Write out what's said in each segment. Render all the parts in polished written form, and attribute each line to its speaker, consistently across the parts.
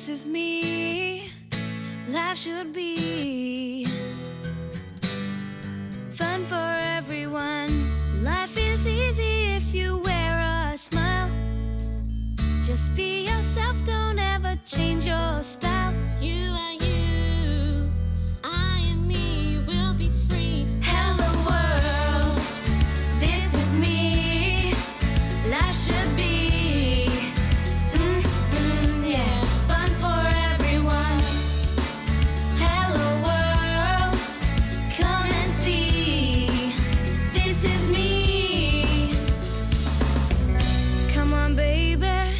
Speaker 1: This is me. Life should be fun for everyone. Life is easy if you wear a smile. Just be yourself, don't ever change your style. You are you, I am me, we'll be free. Hello world, this is me. Life should be yeah, fun for everyone. Hello world, come and see. This is me. Come on baby,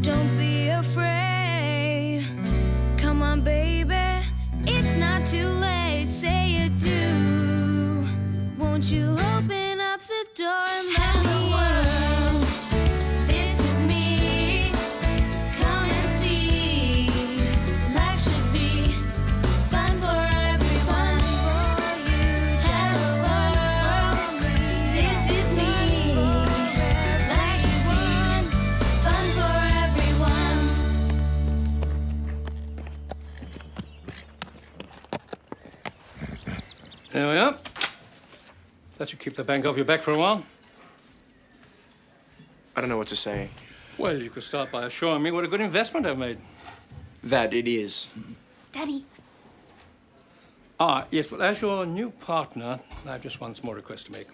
Speaker 1: don't be afraid. Come on baby, it's not too late. Say you do. Won't you open up the door and let me world, this is me. Come and see. Life should be fun for everyone. Hello world, this is me. Life should be fun for everyone.
Speaker 2: There we are. That should keep the bank off your back for a while.
Speaker 3: I don't know what to say.
Speaker 2: Well, you could start by assuring me what a good investment I've made.
Speaker 3: That it is.
Speaker 1: Daddy.
Speaker 2: Ah, yes, well, as your new partner, I have just one small request to make.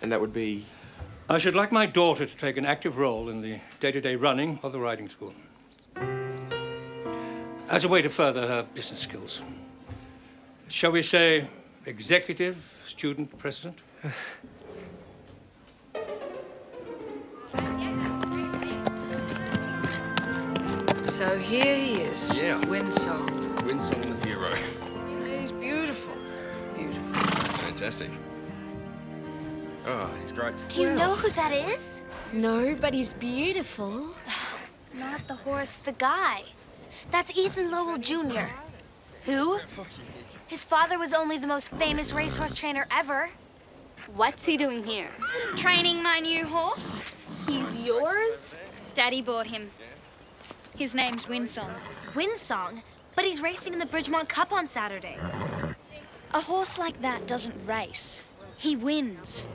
Speaker 3: And that would be...
Speaker 2: I should like my daughter to take an active role in the day-to-day running of the riding school, as a way to further her business skills. Shall we say executive student president?
Speaker 4: So here he is.
Speaker 3: Yeah.
Speaker 4: Windsong.
Speaker 3: Windsong the hero.
Speaker 4: He's beautiful. Beautiful.
Speaker 3: That's fantastic. Oh, he's great.
Speaker 5: Do you know who that is?
Speaker 6: No, but he's beautiful.
Speaker 5: Not the horse, the guy. That's Ethan Lowell Jr.
Speaker 6: Who?
Speaker 5: His father was only the most famous racehorse trainer ever.
Speaker 6: What's he doing here?
Speaker 7: Training my new horse.
Speaker 6: He's yours?
Speaker 7: Daddy bought him. His name's Windsong.
Speaker 5: Windsong? But he's racing in the Bridgemont Cup on Saturday.
Speaker 7: A horse like that doesn't race. He wins.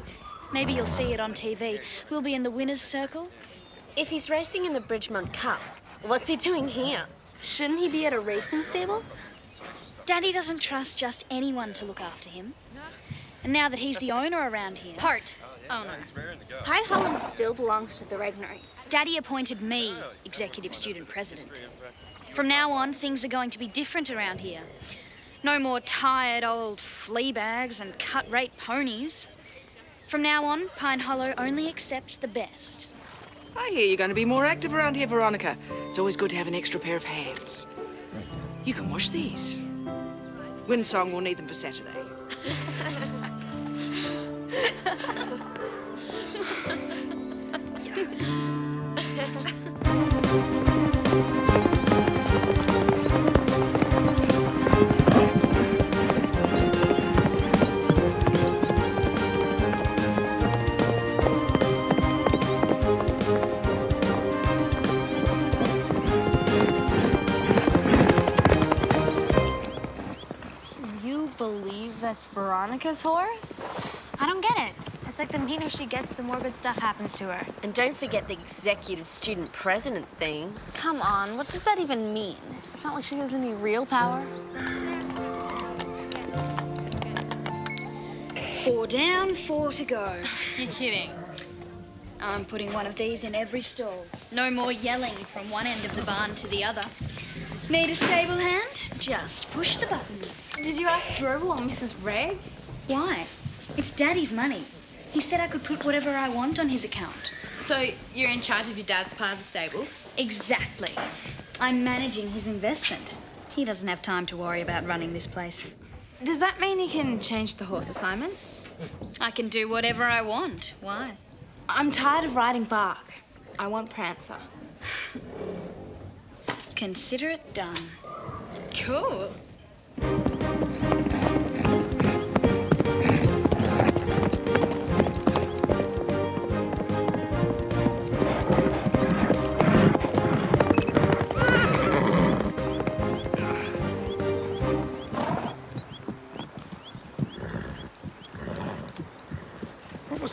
Speaker 7: Maybe you'll see it on TV. We'll be in the winner's circle.
Speaker 6: If he's racing in the Bridgemont Cup, what's he doing here? Shouldn't he be at a racing stable?
Speaker 7: Daddy doesn't trust just anyone to look after him. And now that he's the owner around here...
Speaker 6: Owner. Pine Hollow still belongs to the Regnery.
Speaker 7: Daddy appointed me executive student president. From now on, things are going to be different around here. No more tired old flea bags and cut-rate ponies. From now on, Pine Hollow only accepts the best.
Speaker 4: I hear you're going to be more active around here, Veronica. It's always good to have an extra pair of hands. You can wash these. Windsong will need them for Saturday.
Speaker 6: You believe that's Veronica's horse?
Speaker 5: I don't get it. It's like the meaner she gets, the more good stuff happens to her.
Speaker 6: And don't forget the executive student president thing.
Speaker 5: Come on, what does that even mean? It's not like she has any real power.
Speaker 7: 4 down, 4 to go.
Speaker 6: You're kidding.
Speaker 7: I'm putting one of these in every stall. No more yelling from one end of the barn to the other. Need a stable hand? Just push the button.
Speaker 6: Did you ask Drew or Mrs. Reg?
Speaker 7: Why? It's Daddy's money. He said I could put whatever I want on his account.
Speaker 8: So you're in charge of your dad's part of the stables?
Speaker 7: Exactly. I'm managing his investment. He doesn't have time to worry about running this place.
Speaker 8: Does that mean you can change the horse assignments?
Speaker 7: I can do whatever I want. Why?
Speaker 8: I'm tired of riding Bark. I want Prancer.
Speaker 7: Consider it done.
Speaker 8: Cool.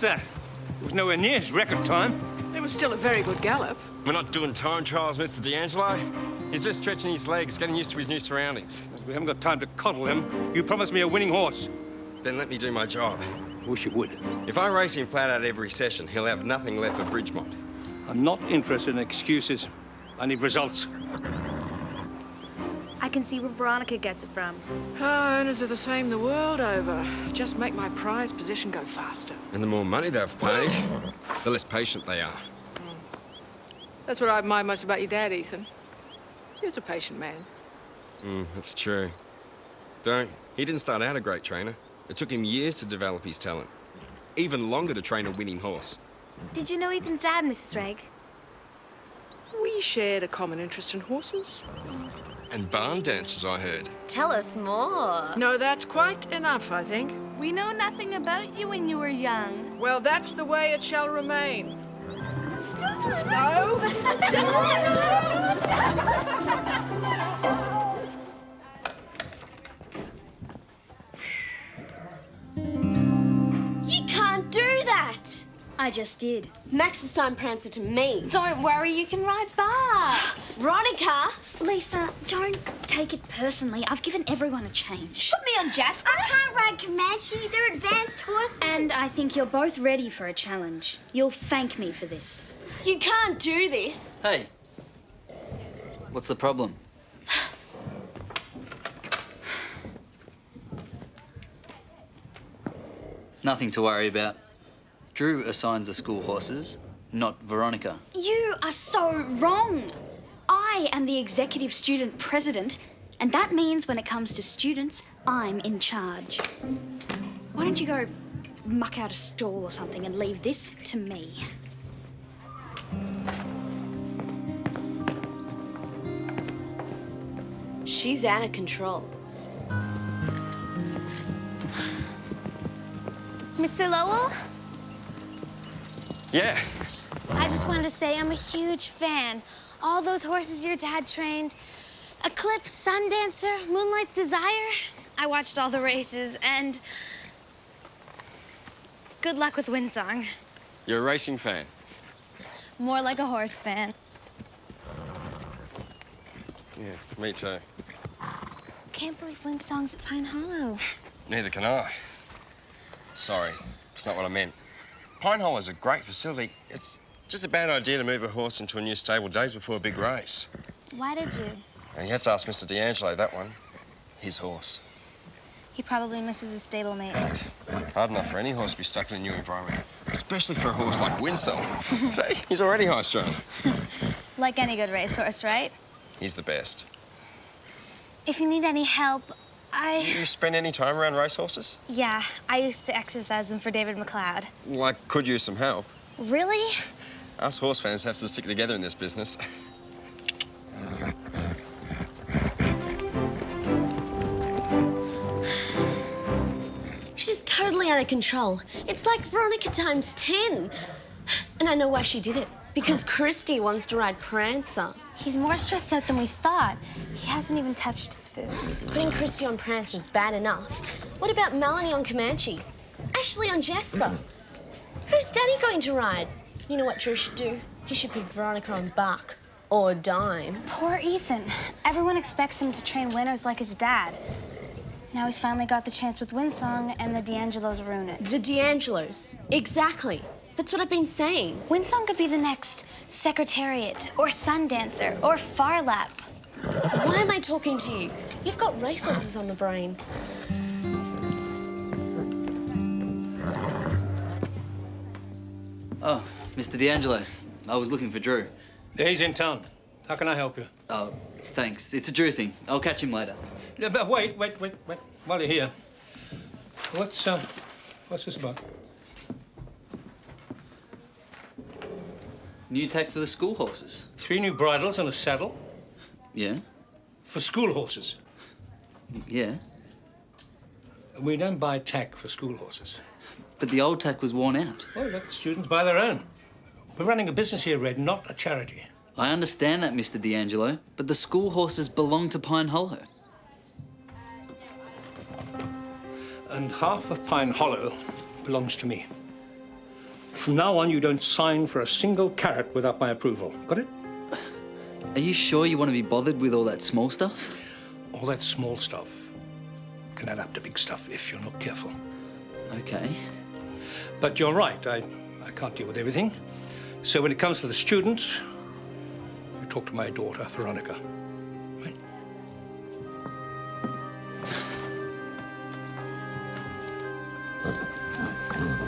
Speaker 2: that? It was nowhere near his record time.
Speaker 4: It was still a very good gallop.
Speaker 3: We're not doing time trials, Mr. D'Angelo. He's just stretching his legs, getting used to his new surroundings.
Speaker 2: We haven't got time to coddle him. You promised me a winning horse.
Speaker 3: Then let me do my job.
Speaker 2: I wish you would.
Speaker 3: If I race him flat out every session, he'll have nothing left for Bridgemont.
Speaker 2: I'm not interested in excuses. I need results.
Speaker 7: I can see where Veronica gets it from.
Speaker 4: Oh, owners are the same the world over. Just make my prize position go faster.
Speaker 3: And the more money they've paid, the less patient they are.
Speaker 4: That's what I admire most about your dad, Ethan. He was a patient man.
Speaker 3: That's true. Though, he didn't start out a great trainer. It took him years to develop his talent. Even longer to train a winning horse.
Speaker 5: Did you know Ethan's dad, Mrs. Reg?
Speaker 4: We shared a common interest in horses.
Speaker 3: And barn dances, I heard.
Speaker 6: Tell us more.
Speaker 4: No, that's quite enough, I think.
Speaker 8: We know nothing about you when you were young.
Speaker 4: Well, that's the way it shall remain. No?
Speaker 6: You can't do that.
Speaker 7: I just did.
Speaker 6: Max assigned Prancer to me.
Speaker 8: Don't worry, you can ride Bark.
Speaker 6: Veronica.
Speaker 7: Lisa, don't take it personally. I've given everyone a change.
Speaker 8: Put me on Jasper.
Speaker 5: I can't ride Comanche. They're advanced horses.
Speaker 7: And I think you're both ready for a challenge. You'll thank me for this.
Speaker 6: You can't do this.
Speaker 9: Hey, what's the problem? Nothing to worry about. Drew assigns the school horses, not Veronica.
Speaker 7: You are so wrong. I am the executive student president, and that means when it comes to students, I'm in charge. Why don't you go muck out a stall or something and leave this to me?
Speaker 6: She's out of control.
Speaker 5: Mr. Lowell,
Speaker 3: Yeah.
Speaker 5: I just wanted to say I'm a huge fan. All those horses your dad trained, Eclipse, Sundancer, Moonlight's Desire. I watched all the races, and good luck with Windsong.
Speaker 3: You're a racing fan.
Speaker 5: More like a horse fan.
Speaker 3: Yeah, me too.
Speaker 5: Can't believe Windsong's at Pine Hollow.
Speaker 3: Neither can I. Sorry, it's not what I meant. Pine Hole is a great facility. It's just a bad idea to move a horse into a new stable days before a big race.
Speaker 5: Why did you?
Speaker 3: And you have to ask Mr. D'Angelo that one. His horse.
Speaker 5: He probably misses his stablemates.
Speaker 3: Hard enough for any horse to be stuck in a new environment, especially for a horse like Windsong. See, he's already high-strung.
Speaker 5: Like any good racehorse, right?
Speaker 3: He's the best.
Speaker 5: If you need any help,
Speaker 3: You spend any time around racehorses?
Speaker 5: Yeah, I used to exercise them for David McLeod.
Speaker 3: Like, could use some help.
Speaker 5: Really?
Speaker 3: Us horse fans have to stick together in this business.
Speaker 6: She's totally out of control. It's like Veronica times 10. And I know why she did it. Because Christy wants to ride Prancer.
Speaker 5: He's more stressed out than we thought. He hasn't even touched his food.
Speaker 6: Putting Christy on Prancer is bad enough. What about Melanie on Comanche? Ashley on Jasper? Who's Daddy going to ride? You know what Drew should do? He should put Veronica on Buck. Or Dime.
Speaker 5: Poor Ethan. Everyone expects him to train winners like his dad. Now he's finally got the chance with Windsong, and the D'Angelos ruin it.
Speaker 6: The D'Angelos. Exactly. That's what I've been saying.
Speaker 5: Windsong could be the next Secretariat, or Sundancer, or Farlap.
Speaker 6: Why am I talking to you? You've got racehorses on the brain.
Speaker 9: Oh, Mr. D'Angelo. I was looking for Drew.
Speaker 2: He's in town. How can I help you?
Speaker 9: Oh, thanks. It's a Drew thing. I'll catch him later.
Speaker 2: Yeah, but wait. While you're here, what's this about?
Speaker 9: New tack for the school horses.
Speaker 2: 3 new bridles and a saddle
Speaker 9: Yeah?
Speaker 2: for school horses.
Speaker 9: Yeah.
Speaker 2: We don't buy tack for school horses.
Speaker 9: But the old tack was worn out.
Speaker 2: Well, let the students buy their own. We're running a business here, Red, not a charity.
Speaker 9: I understand that, Mr. D'Angelo, but the school horses belong to Pine Hollow.
Speaker 2: And half of Pine Hollow belongs to me. From now on, you don't sign for a single carrot without my approval. Got it?
Speaker 9: Are you sure you want to be bothered with all that small stuff?
Speaker 2: All that small stuff can add up to big stuff if you're not careful.
Speaker 9: Okay.
Speaker 2: But you're right, I can't deal with everything. So when it comes to the students, you talk to my daughter, Veronica. Right?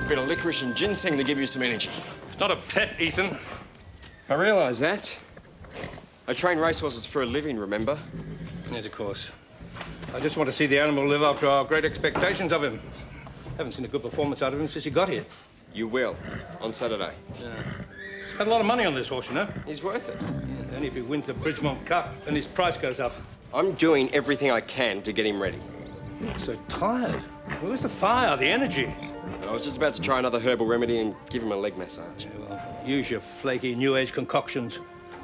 Speaker 3: Bit of licorice and ginseng to give you some energy.
Speaker 2: It's not a pet, Ethan.
Speaker 3: I realise that. I train racehorses for a living, remember?
Speaker 2: Yes, of course. I just want to see the animal live up to our great expectations of him. Haven't seen a good performance out of him since he got here.
Speaker 3: You will, on Saturday.
Speaker 2: Spent a lot of money on this horse, you know.
Speaker 3: He's worth it.
Speaker 2: Yeah, only if he wins the Bridgemont Cup, then his price goes up.
Speaker 3: I'm doing everything I can to get him ready.
Speaker 2: You look so tired. Where's the fire, the energy?
Speaker 3: I was just about to try another herbal remedy and give him a leg massage.
Speaker 2: Yeah, well, use your flaky New Age concoctions.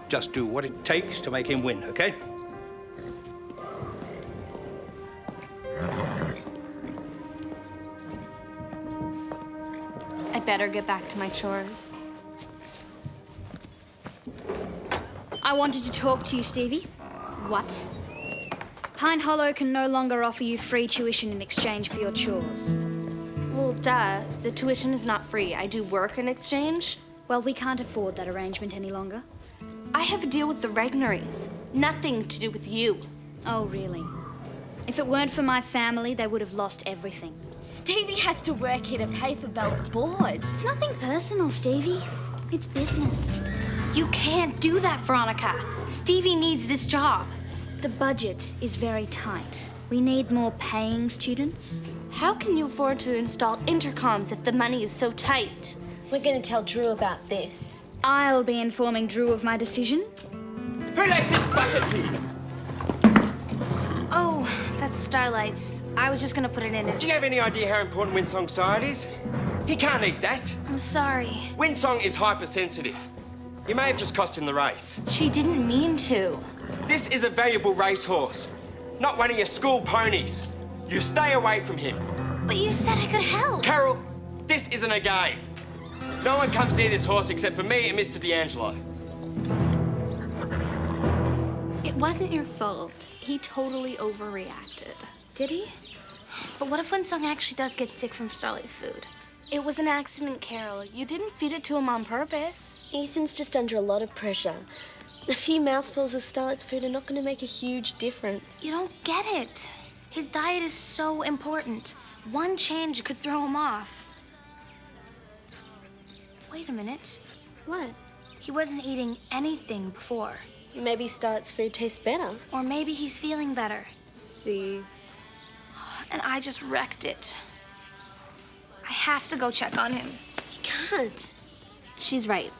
Speaker 2: Just do what it takes to make him win, okay?
Speaker 8: I better get back to my chores.
Speaker 7: I wanted to talk to you, Stevie.
Speaker 8: What?
Speaker 7: Pine Hollow can no longer offer you free tuition in exchange for your chores.
Speaker 8: Well, duh. The tuition is not free. I do work in exchange.
Speaker 7: Well, we can't afford that arrangement any longer.
Speaker 8: I have a deal with the Regnaries. Nothing to do with you.
Speaker 7: Oh, really? If it weren't for my family, they would have lost everything.
Speaker 6: Stevie has to work here to pay for Belle's board.
Speaker 7: It's nothing personal, Stevie. It's business.
Speaker 8: You can't do that, Veronica. Stevie needs this job.
Speaker 7: The budget is very tight. We need more paying students.
Speaker 8: How can you afford to install intercoms if the money is so tight?
Speaker 6: We're going to tell Drew about this.
Speaker 7: I'll be informing Drew of my decision.
Speaker 3: Who left this bucket here?
Speaker 8: Oh, that's Starlight's. I was just gonna put it in as...
Speaker 3: Do you have any idea how important Windsong's diet is? He can't eat that.
Speaker 8: I'm sorry.
Speaker 3: Windsong is hypersensitive. You may have just cost him the race.
Speaker 8: She didn't mean to.
Speaker 3: This is a valuable racehorse, not one of your school ponies. You stay away from him.
Speaker 8: But you said I could help.
Speaker 3: Carole, this isn't a game. No one comes near this horse except for me and Mr. D'Angelo.
Speaker 8: It wasn't your fault. He totally overreacted. Did he? But what if Windsong actually does get sick from Starlight's food? It was an accident, Carole. You didn't feed it to him on purpose.
Speaker 6: Ethan's just under a lot of pressure. A few mouthfuls of Starlight's food are not going to make a huge difference.
Speaker 8: You don't get it. His diet is so important. One change could throw him off. Wait a minute.
Speaker 6: What?
Speaker 8: He wasn't eating anything before.
Speaker 6: Maybe Starlight's food tastes better.
Speaker 8: Or maybe he's feeling better.
Speaker 6: See.
Speaker 8: And I just wrecked it. I have to go check on him.
Speaker 6: You can't.
Speaker 8: She's right.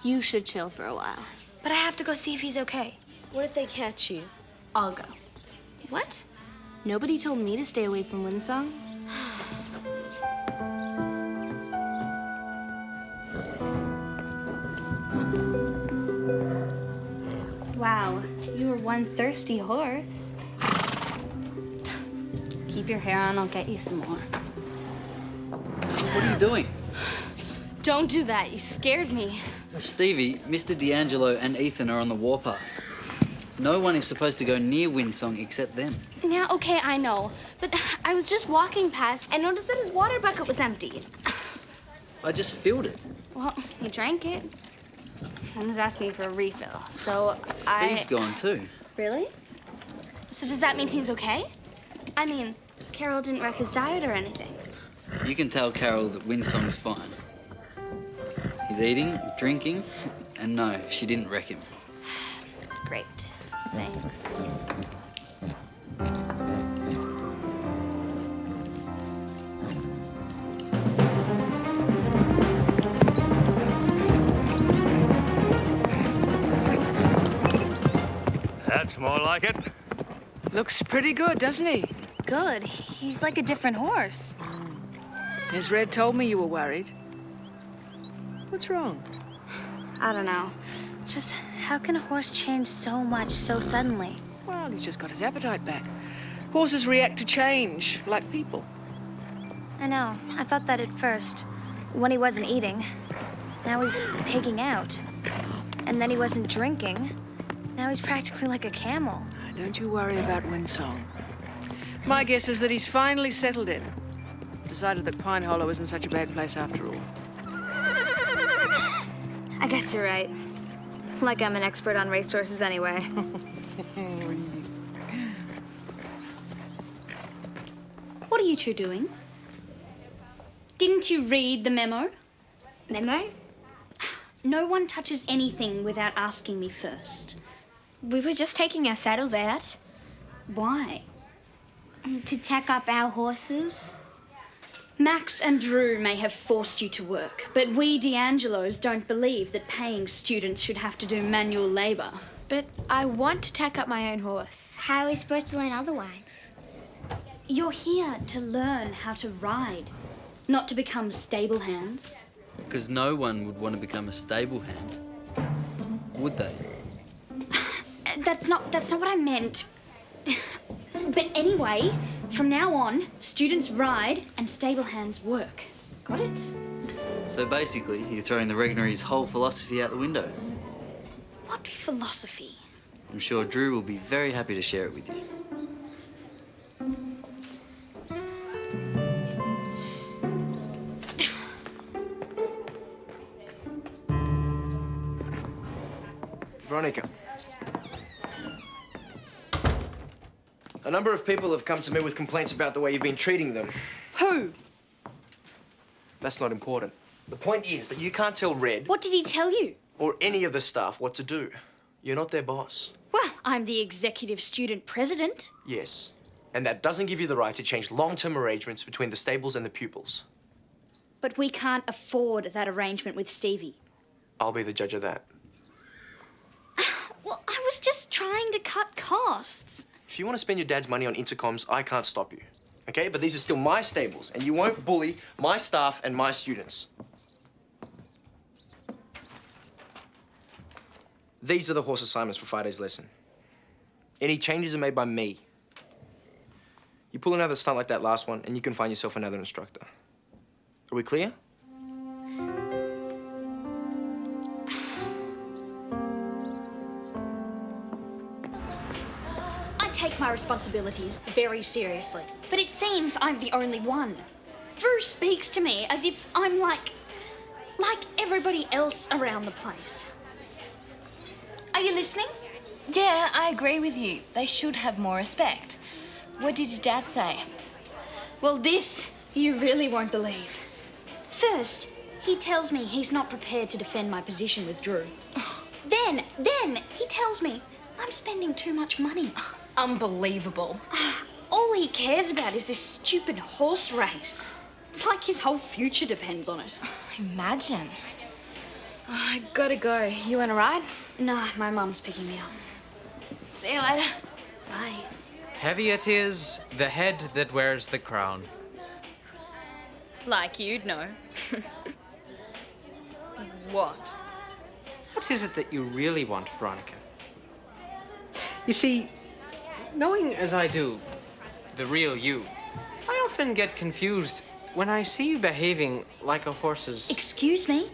Speaker 8: You should chill for a while. But I have to go see if he's okay.
Speaker 6: What if they catch you?
Speaker 8: I'll go. What? Nobody told me to stay away from Windsong? Wow, you were one thirsty horse. Keep your hair on, I'll get you some more.
Speaker 9: What are you doing?
Speaker 8: Don't do that, you scared me.
Speaker 9: Stevie, Mr. D'Angelo and Ethan are on the warpath. No one is supposed to go near Windsong except them.
Speaker 8: Yeah, okay, I know. But I was just walking past. I noticed that his water bucket was empty.
Speaker 9: I just filled it.
Speaker 8: Well, he drank it. And was asking for a refill, so
Speaker 9: His feed's gone too.
Speaker 8: Really? So does that mean he's okay? I mean, Carole didn't wreck his diet or anything.
Speaker 9: You can tell Carole that Windsong's fine. He's eating, drinking, and no, she didn't wreck him.
Speaker 8: Great. Thanks.
Speaker 2: That's more like it.
Speaker 4: Looks pretty good, doesn't he?
Speaker 8: Good. He's like a different horse.
Speaker 4: His Red told me you were worried. What's wrong?
Speaker 8: I don't know. Just how can a horse change so much so suddenly?
Speaker 4: Well, he's just got his appetite back. Horses react to change, like people.
Speaker 8: I know. I thought that at first, when he wasn't eating.
Speaker 5: Now he's pigging out. And then he wasn't drinking. Now he's practically like a camel.
Speaker 4: Don't you worry about Windsong. My guess is that he's finally settled in. Decided that Pine Hollow isn't such a bad place after all.
Speaker 5: I guess you're right. Like I'm an expert on racehorses anyway.
Speaker 7: What are you two doing? Didn't you read the memo?
Speaker 8: Memo?
Speaker 7: No one touches anything without asking me first.
Speaker 8: We were just taking our saddles out.
Speaker 7: Why?
Speaker 8: To tack up our horses.
Speaker 7: Max and Drew may have forced you to work, but we D'Angelos don't believe that paying students should have to do manual labour.
Speaker 8: But I want to tack up my own horse.
Speaker 5: How are we supposed to learn otherwise?
Speaker 7: You're here to learn how to ride, not to become stable hands.
Speaker 9: Because no one would want to become a stable hand, would they?
Speaker 7: That's not what I meant. But anyway, from now on, students ride and stable hands work. Got it?
Speaker 9: So basically, you're throwing the Regnary's whole philosophy out the window.
Speaker 7: What philosophy?
Speaker 9: I'm sure Drew will be very happy to share it with you.
Speaker 10: Veronica. A number of people have come to me with complaints about the way you've been treating them.
Speaker 7: Who?
Speaker 10: That's not important. The point is that you can't tell Red
Speaker 7: What did he tell you?
Speaker 10: or any of the staff what to do. You're not their boss.
Speaker 7: Well, I'm the executive student president.
Speaker 10: Yes. And that doesn't give you the right to change long-term arrangements between the stables and the pupils.
Speaker 7: But we can't afford that arrangement with Stevie.
Speaker 10: I'll be the judge of that.
Speaker 7: Well, I was just trying to cut costs.
Speaker 10: If you want to spend your dad's money on intercoms, I can't stop you. Okay? But these are still my stables, and you won't bully my staff and my students. These are the horse assignments for Friday's lesson. Any changes are made by me. You pull another stunt like that last one, and you can find yourself another instructor. Are we clear?
Speaker 7: I take my responsibilities very seriously, but it seems I'm the only one. Drew speaks to me as if I'm like everybody else around the place. Are you listening?
Speaker 11: Yeah, I agree with you. They should have more respect. What did your dad say?
Speaker 7: Well, this you really won't believe. First, he tells me he's not prepared to defend my position with Drew. Then he tells me I'm spending too much money.
Speaker 11: Unbelievable.
Speaker 7: All he cares about is this stupid horse race. It's like his whole future depends on it.
Speaker 11: Imagine. I gotta go. You wanna ride?
Speaker 7: Nah, my mum's picking me up.
Speaker 11: See you later.
Speaker 7: Bye.
Speaker 12: Heavy it is, the head that wears the crown.
Speaker 7: Like you'd know. What?
Speaker 12: What is it that you really want, Veronica? You see, knowing as I do, the real you, I often get confused when I see you behaving like a horse's...
Speaker 7: Excuse me?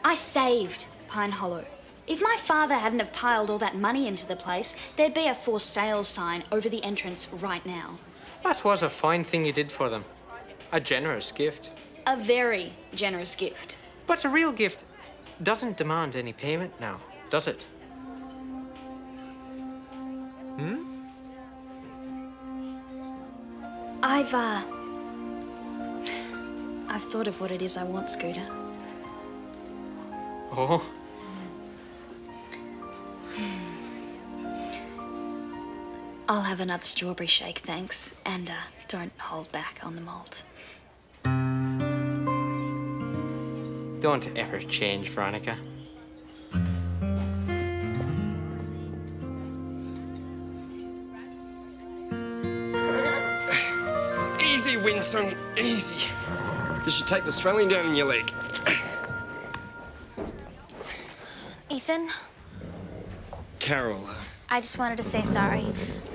Speaker 7: I saved Pine Hollow. If my father hadn't have piled all that money into the place, there'd be a for sale sign over the entrance right now.
Speaker 12: That was a fine thing you did for them. A generous gift.
Speaker 7: A very generous gift.
Speaker 12: But a real gift doesn't demand any payment now, does it?
Speaker 7: I've thought of what it is I want, Scooter.
Speaker 12: Oh.
Speaker 7: I'll have another strawberry shake, thanks. And don't hold back on the malt.
Speaker 12: Don't ever change, Veronica.
Speaker 3: Easy, Windsong, easy. This should take the swelling down in your leg.
Speaker 5: Ethan,
Speaker 3: Carole,
Speaker 5: I just wanted to say sorry.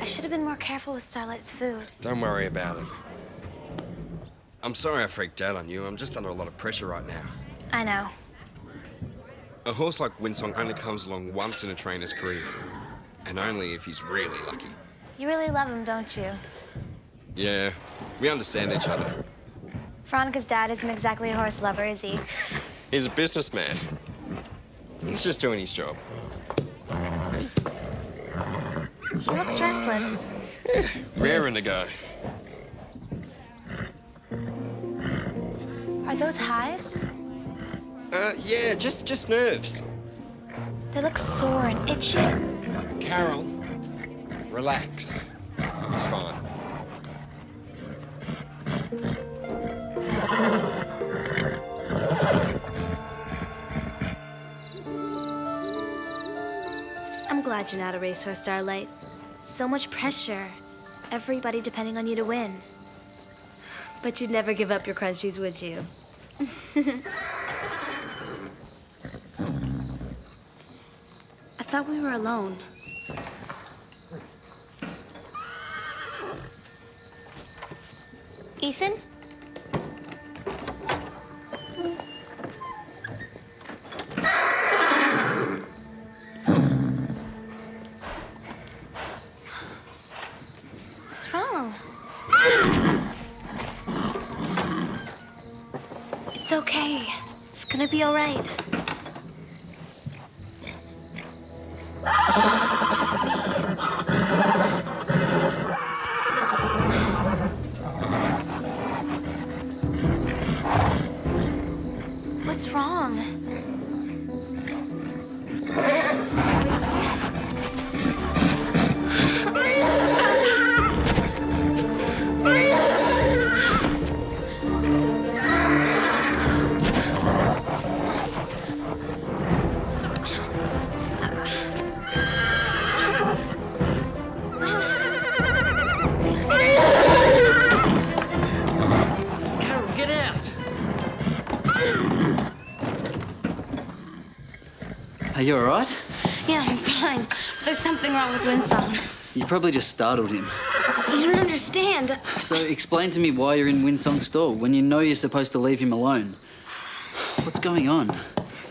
Speaker 5: I should have been more careful with Starlight's food.
Speaker 3: don't worry about it. I'm sorry I freaked out on you. I'm just under a lot of pressure right now.
Speaker 5: I know.
Speaker 3: A horse like Windsong only comes along once in a trainer's career, and only if he's really lucky.
Speaker 5: You really love him, don't you?
Speaker 3: Yeah, we understand each other.
Speaker 5: Veronica's dad isn't exactly a horse lover, is he?
Speaker 3: He's a businessman. He's just doing his job.
Speaker 5: He looks restless.
Speaker 3: Raring to go.
Speaker 5: Are those hives?
Speaker 3: Yeah, just nerves.
Speaker 5: They look sore and itchy.
Speaker 3: Carole, relax. It's fine.
Speaker 5: I'm glad you're not a racehorse, Starlight. So much pressure. Everybody depending on you to win. But you'd never give up your crunchies, would you? I thought we were alone. Ethan? What's wrong? It's okay. It's gonna be all right. It's just me. What's wrong?
Speaker 9: Are you all right?
Speaker 5: Yeah, I'm fine. There's something wrong with Windsong.
Speaker 9: You probably just startled him.
Speaker 5: You don't understand.
Speaker 9: So explain to me why you're in Windsong's stall when you know you're supposed to leave him alone. What's going on?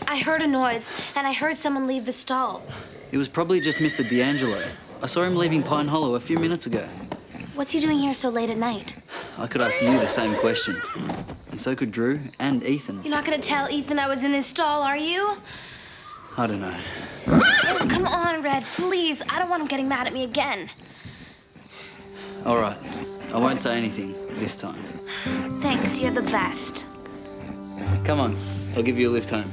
Speaker 5: I heard a noise, and I heard someone leave the stall.
Speaker 9: It was probably just Mr. D'Angelo. I saw him leaving Pine Hollow a few minutes ago.
Speaker 5: What's he doing here so late at night?
Speaker 9: I could ask you the same question. And so could Drew and Ethan.
Speaker 5: You're not gonna tell Ethan I was in his stall, are you?
Speaker 9: I don't know.
Speaker 5: Come on, Red, please. I don't want him getting mad at me again.
Speaker 9: All right. I won't say anything this time.
Speaker 5: Thanks, you're the best.
Speaker 9: Come on. I'll give you a lift home.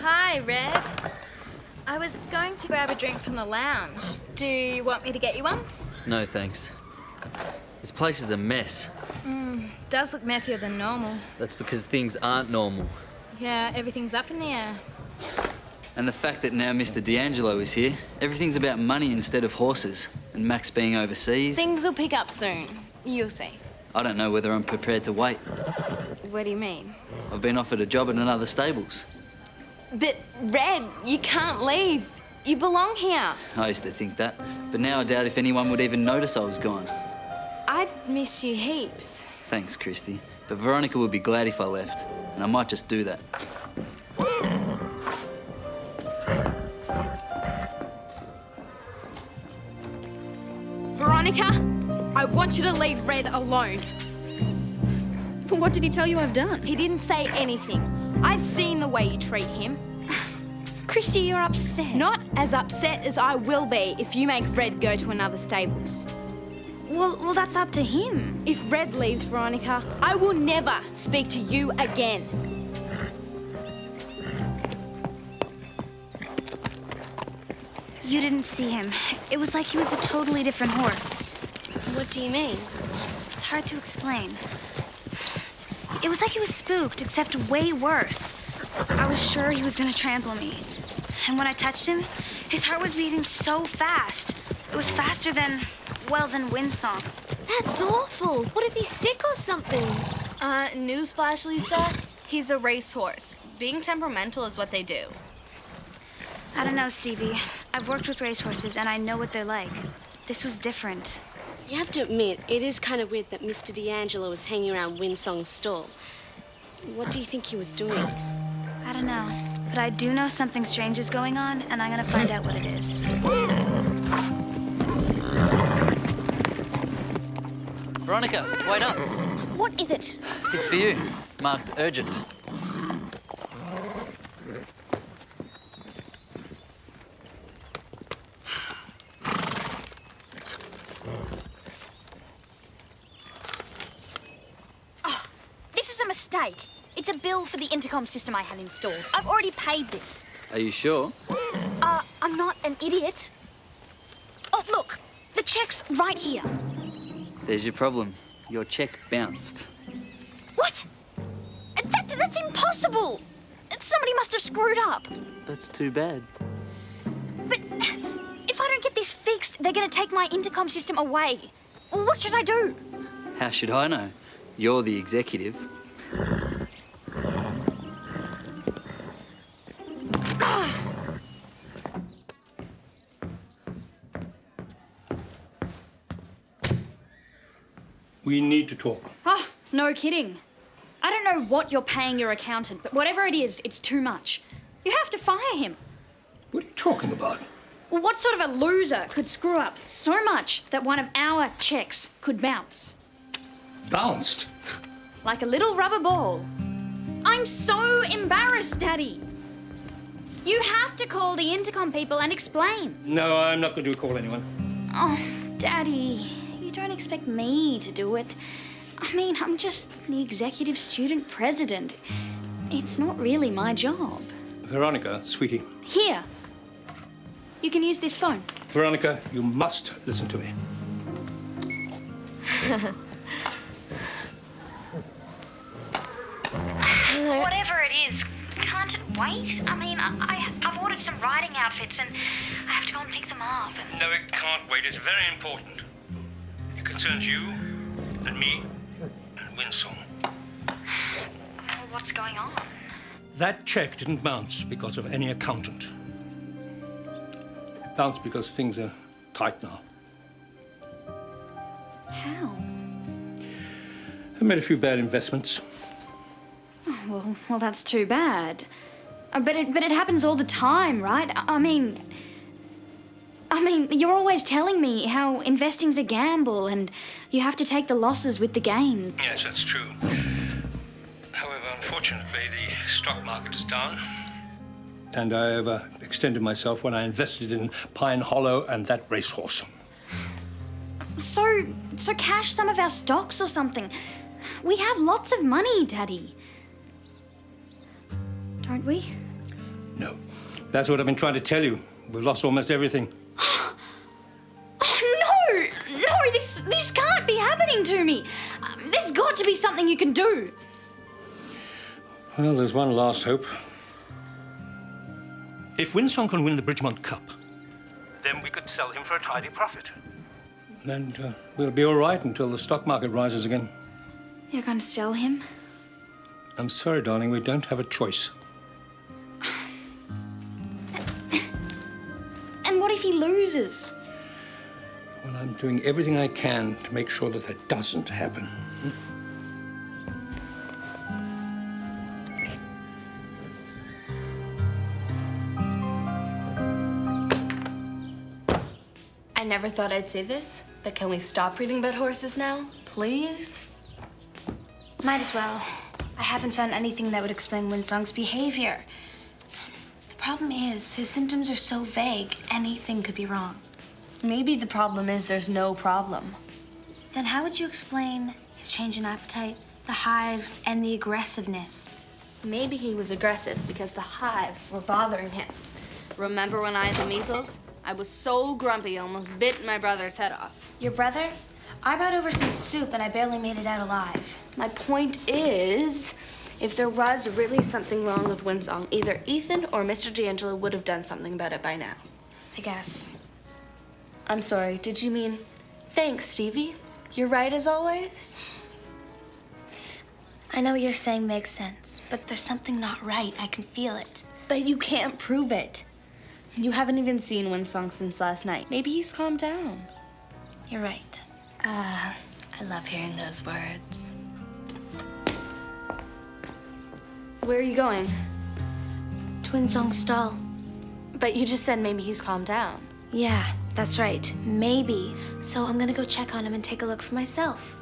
Speaker 11: Hi, Red. I was going to grab a drink from the lounge. Do you want me to get you one?
Speaker 9: No, thanks. This place is a mess.
Speaker 11: Does look messier than normal.
Speaker 9: That's because things aren't normal.
Speaker 11: Yeah, everything's up in the air.
Speaker 9: And the fact that now Mr. D'Angelo is here, everything's about money instead of horses. And Max being overseas.
Speaker 11: Things will pick up soon. You'll see.
Speaker 9: I don't know whether I'm prepared to wait.
Speaker 11: What do you mean?
Speaker 9: I've been offered a job at another stables.
Speaker 11: But, Red, you can't leave. You belong here.
Speaker 9: I used to think that, but now I doubt if anyone would even notice I was gone.
Speaker 11: I'd miss you heaps.
Speaker 9: Thanks, Christy. But Veronica would be glad if I left, and I might just do that.
Speaker 11: Veronica, I want you to leave Red alone.
Speaker 7: What did he tell you I've done?
Speaker 11: He didn't say anything. I've seen the way you treat him.
Speaker 5: Christy, you're upset.
Speaker 11: Not as upset as I will be if you make Red go to another stables.
Speaker 5: Well, that's up to him.
Speaker 11: If Red leaves, Veronica, I will never speak to you again.
Speaker 5: You didn't see him. It was like he was a totally different horse.
Speaker 6: What do you mean?
Speaker 5: It's hard to explain. It was like he was spooked, except way worse. I was sure he was gonna trample me. And when I touched him, his heart was beating so fast. It was faster than
Speaker 7: well than Windsong.
Speaker 6: That's awful. What if he's sick or something?
Speaker 8: Newsflash, Lisa. He's a racehorse. Being temperamental is what they do.
Speaker 7: I don't know, Stevie. I've worked with racehorses and I know what they're like. This was different.
Speaker 6: You have to admit, it is kind of weird that Mr. D'Angelo was hanging around Windsong's stall. What do you think he was doing?
Speaker 7: I don't know. But I do know something strange is going on, and I'm gonna find out what it is.
Speaker 9: Veronica, wait up.
Speaker 5: What is it?
Speaker 9: It's for you. Marked urgent.
Speaker 7: Oh, this is a mistake. It's a bill for the intercom system I had installed. I've already paid this.
Speaker 9: Are you sure?
Speaker 7: I'm not an idiot. Oh, look. The check's right here.
Speaker 9: There's your problem. Your check bounced.
Speaker 7: What? That's impossible. Somebody must have screwed up.
Speaker 9: That's too bad.
Speaker 7: But if I don't get this fixed, they're going to take my intercom system away. What should I do?
Speaker 9: How should I know? You're the executive.
Speaker 2: We need to talk.
Speaker 7: Oh, no kidding. I don't know what you're paying your accountant, but whatever it is, it's too much. You have to fire him.
Speaker 2: What are you talking about?
Speaker 7: Well, what sort of a loser could screw up so much that one of our checks could bounce?
Speaker 2: Bounced?
Speaker 7: Like a little rubber ball. I'm so embarrassed, Daddy. You have to call the intercom people and explain.
Speaker 2: No, I'm not going to call anyone.
Speaker 7: Oh, Daddy, you don't expect me to do it. I mean, I'm just the executive student president. It's not really my job.
Speaker 2: Veronica, sweetie.
Speaker 7: Here. You can use this phone.
Speaker 2: Veronica, you must listen to me.
Speaker 6: Hello.
Speaker 7: Whatever it is, can't it wait? I mean, I've ordered some riding outfits and I have to go and pick them up.
Speaker 2: No, it can't wait. It's very important. It concerns you and me and Windsong.
Speaker 7: Well, what's going on?
Speaker 2: That check didn't bounce because of any accountant. It bounced because things are tight now.
Speaker 7: How?
Speaker 2: I made a few bad investments.
Speaker 7: Oh, well, that's too bad. But it happens all the time, right? I mean, you're always telling me how investing's a gamble and you have to take the losses with the gains.
Speaker 2: Yes, that's true. However, unfortunately, the stock market is down. And I overextended myself when I invested in Pine Hollow and that racehorse.
Speaker 7: So cash some of our stocks or something. We have lots of money, Daddy. Don't we?
Speaker 2: No. That's what I've been trying to tell you. We've lost almost everything.
Speaker 7: Oh, no, this can't be happening to me. There's got to be something you can do.
Speaker 2: Well, there's one last hope. If Windsong can win the Bridgemont Cup, then we could sell him for a tidy profit. And we'll be all right until the stock market rises again.
Speaker 7: You're going to sell him?
Speaker 2: I'm sorry, darling, we don't have a choice.
Speaker 7: And what if he loses?
Speaker 2: Well, I'm doing everything I can to make sure that that doesn't happen.
Speaker 8: I never thought I'd say this, but can we stop reading about horses now, please?
Speaker 5: Might as well. I haven't found anything that would explain Windsong's behavior. The problem is, his symptoms are so vague, anything could be wrong.
Speaker 8: Maybe the problem is there's no problem.
Speaker 5: Then how would you explain his change in appetite, the hives, and the aggressiveness?
Speaker 8: Maybe he was aggressive because the hives were bothering him. Remember when I had the measles? I was so grumpy, I almost bit my brother's head off.
Speaker 5: Your brother? I brought over some soup and I barely made it out alive.
Speaker 8: My point is, if there was really something wrong with Windsong, either Ethan or Mr. D'Angelo would have done something about it by now.
Speaker 5: I guess.
Speaker 8: I'm sorry, did you mean Thanks, Stevie. You're right as always.
Speaker 5: I know what you're saying makes sense, but there's something not right. I can feel it.
Speaker 8: But you can't prove it. You haven't even seen Windsong since last night. Maybe he's calmed down.
Speaker 5: You're right. I love hearing those words.
Speaker 8: Where are you going?
Speaker 5: To Windsong's stall.
Speaker 8: But you just said maybe he's calmed down.
Speaker 5: Yeah, that's right. Maybe. So I'm gonna go check on him and take a look for myself.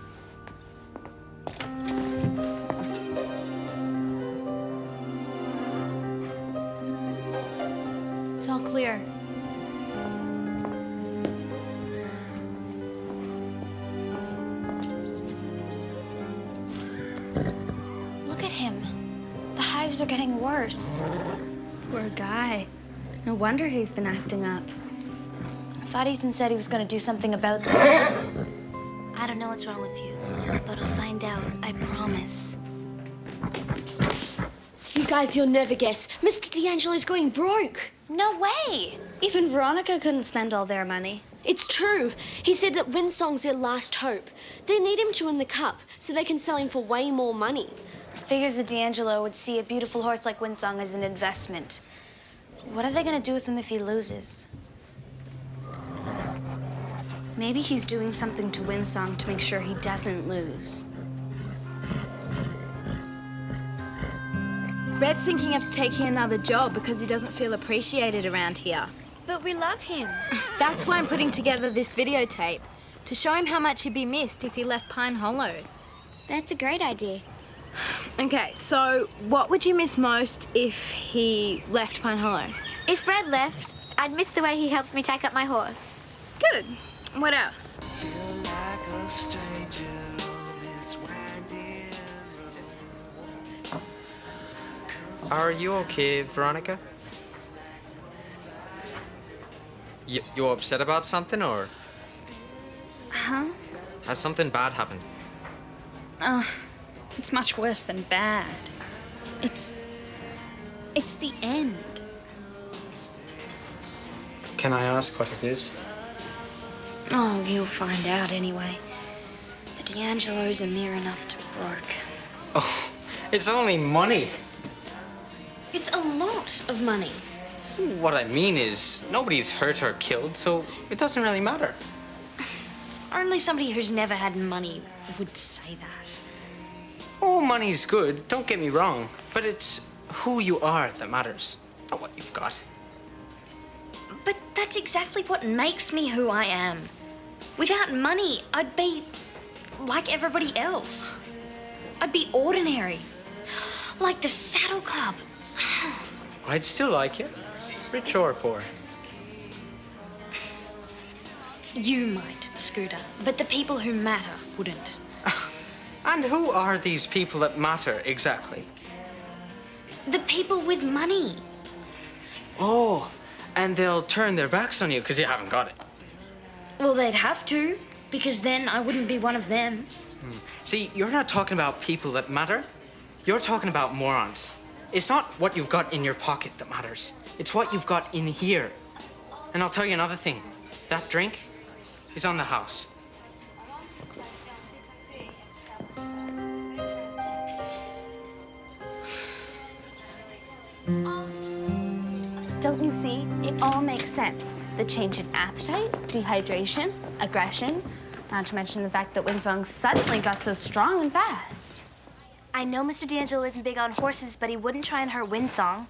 Speaker 8: It's all clear.
Speaker 5: Look at him. The hives are getting worse.
Speaker 8: Poor guy. No wonder he's been acting up.
Speaker 5: I thought Ethan said he was gonna do something about this. I don't know what's wrong with you, but I'll find out. I promise.
Speaker 6: You guys, you'll never guess. Mr. D'Angelo's going broke.
Speaker 5: No way!
Speaker 8: Even Veronica couldn't spend all their money.
Speaker 6: It's true. He said that Windsong's their last hope. They need him to win the cup so they can sell him for way more money.
Speaker 5: Figures that D'Angelo would see a beautiful horse like Windsong as an investment. What are they gonna do with him if he loses?
Speaker 8: Maybe he's doing something to Windsong to make sure he doesn't lose.
Speaker 11: Red's thinking of taking another job because he doesn't feel appreciated around here.
Speaker 5: But we love him.
Speaker 11: That's why I'm putting together this videotape, to show him how much he'd be missed if he left Pine Hollow.
Speaker 5: That's a great idea.
Speaker 11: Okay, so what would you miss most if he left Pine Hollow?
Speaker 13: If Red left, I'd miss the way he helps me take up my horse.
Speaker 11: Good. What else?
Speaker 12: Are you okay, Veronica? You upset about something, or
Speaker 7: Huh?
Speaker 12: has something bad happened?
Speaker 7: It's much worse than bad. It's the end.
Speaker 12: Can I ask what it is?
Speaker 7: Oh, you'll find out anyway. The D'Angelos are near enough to broke.
Speaker 12: Oh, it's only money.
Speaker 7: It's a lot of money.
Speaker 12: What I mean is, nobody's hurt or killed, so it doesn't really matter.
Speaker 7: Only somebody who's never had money would say that.
Speaker 12: Oh, money's good, don't get me wrong, but it's who you are that matters, not what you've got.
Speaker 7: But that's exactly what makes me who I am. Without money, I'd be like everybody else. I'd be ordinary. Like the Saddle Club.
Speaker 12: I'd still like you, rich or poor.
Speaker 7: You might, Scooter, but the people who matter wouldn't.
Speaker 12: And who are these people that matter exactly?
Speaker 7: The people with money.
Speaker 12: Oh, and they'll turn their backs on you because you haven't got it.
Speaker 7: Well, they'd have to, because then I wouldn't be one of them.
Speaker 12: See, you're not talking about people that matter. You're talking about morons. It's not what you've got in your pocket that matters. It's what you've got in here. And I'll tell you another thing. That drink is on the house.
Speaker 8: Don't you see? It all makes sense. The change in appetite, dehydration, aggression, not to mention the fact that Windsong suddenly got so strong and fast.
Speaker 5: I know Mr. D'Angelo isn't big on horses, but he wouldn't try and hurt Windsong.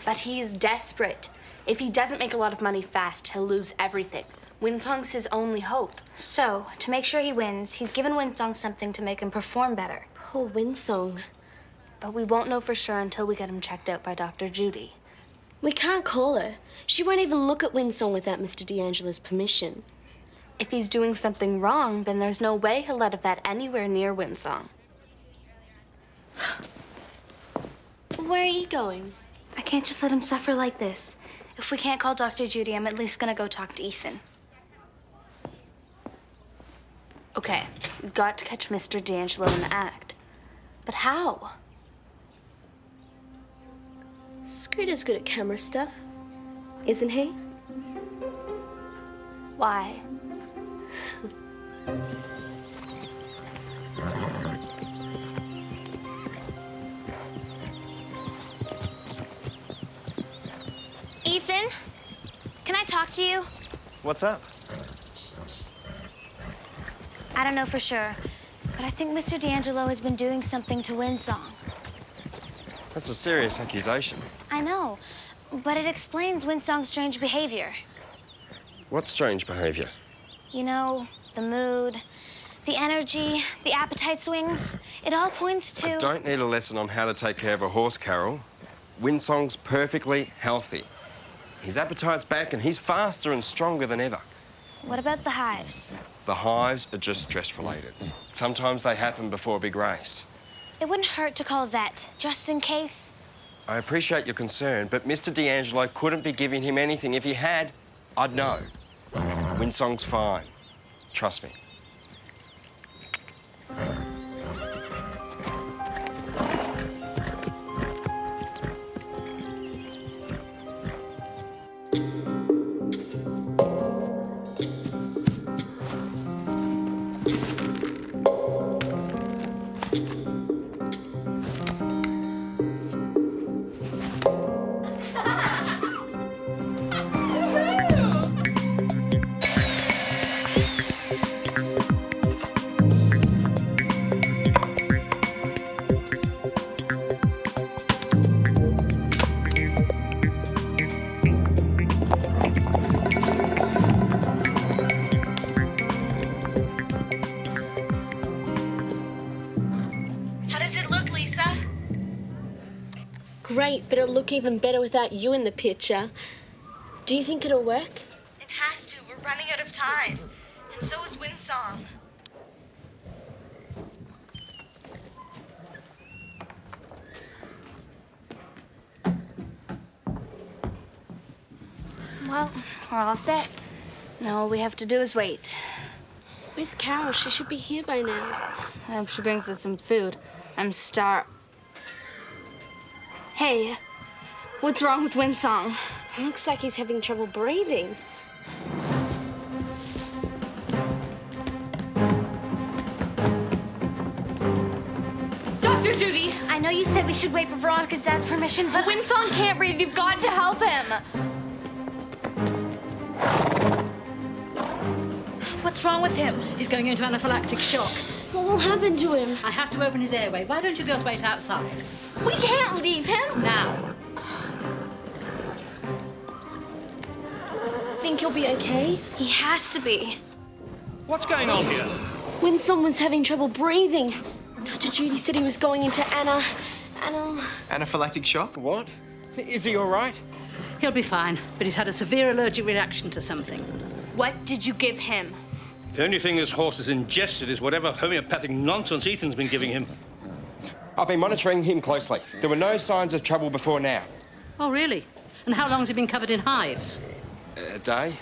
Speaker 8: But he's desperate. If he doesn't make a lot of money fast, he'll lose everything. Windsong's his only hope.
Speaker 5: So, to make sure he wins, he's given Windsong something to make him perform better.
Speaker 6: Poor Windsong.
Speaker 8: But we won't know for sure until we get him checked out by Dr. Judy.
Speaker 6: We can't call her. She won't even look at Windsong without Mr. D'Angelo's permission.
Speaker 8: If he's doing something wrong, then there's no way he'll let a vet anywhere near Windsong.
Speaker 6: Where are you going?
Speaker 5: I can't just let him suffer like this. If we can't call Dr. Judy, I'm at least gonna go talk to Ethan.
Speaker 8: Okay, we've got to catch Mr. D'Angelo in the act. But how?
Speaker 6: Scooter's good at camera stuff, isn't he?
Speaker 8: Why?
Speaker 5: Ethan, can I talk to you?
Speaker 14: What's up?
Speaker 5: I don't know for sure, but I think Mr. D'Angelo has been doing something to Windsong.
Speaker 3: That's a serious accusation.
Speaker 5: I know, but it explains Windsong's strange behavior.
Speaker 3: What strange behavior?
Speaker 5: You know, the mood, the energy, the appetite swings. It all points to...
Speaker 3: I don't need a lesson on how to take care of a horse, Carole. Windsong's perfectly healthy. His appetite's back and he's faster and stronger than ever.
Speaker 5: What about the hives?
Speaker 3: The hives are just stress-related. Sometimes they happen before a big race.
Speaker 5: It wouldn't hurt to call a vet, just in case.
Speaker 3: I appreciate your concern, but Mr. D'Angelo couldn't be giving him anything. If he had, I'd know. Windsong's fine. Trust me.
Speaker 6: Great, but it'll look even better without you in the picture. Do you think it'll work?
Speaker 11: It has to. We're running out of time. And so is Windsong.
Speaker 8: Well, we're all set. Now all we have to do is wait.
Speaker 6: Where's Carole? She should be here by now.
Speaker 8: I hope she brings us some food. I'm Hey, what's wrong with Windsong?
Speaker 6: Looks like he's having trouble breathing.
Speaker 8: Dr. Judy! I know you said we should wait for Veronica's dad's permission, but Windsong can't breathe. You've got to help him. What's wrong with him?
Speaker 15: He's going into anaphylactic shock.
Speaker 6: What will happen to him?
Speaker 15: I have to open his airway. Why don't you girls wait outside?
Speaker 8: We can't leave him.
Speaker 15: Now.
Speaker 6: Think he'll be okay?
Speaker 8: He has to be.
Speaker 2: What's going on here?
Speaker 6: Windsong was having trouble breathing. Dr. Judy said he was going into
Speaker 10: Anaphylactic shock?
Speaker 3: What? Is he all right?
Speaker 15: He'll be fine, but he's had a severe allergic reaction to something.
Speaker 8: What did you give him?
Speaker 2: The only thing this horse has ingested is whatever homeopathic nonsense Ethan's been giving him.
Speaker 3: I've been monitoring him closely. There were no signs of trouble before now.
Speaker 15: Oh, really? And how long's he been covered in hives?
Speaker 3: A day?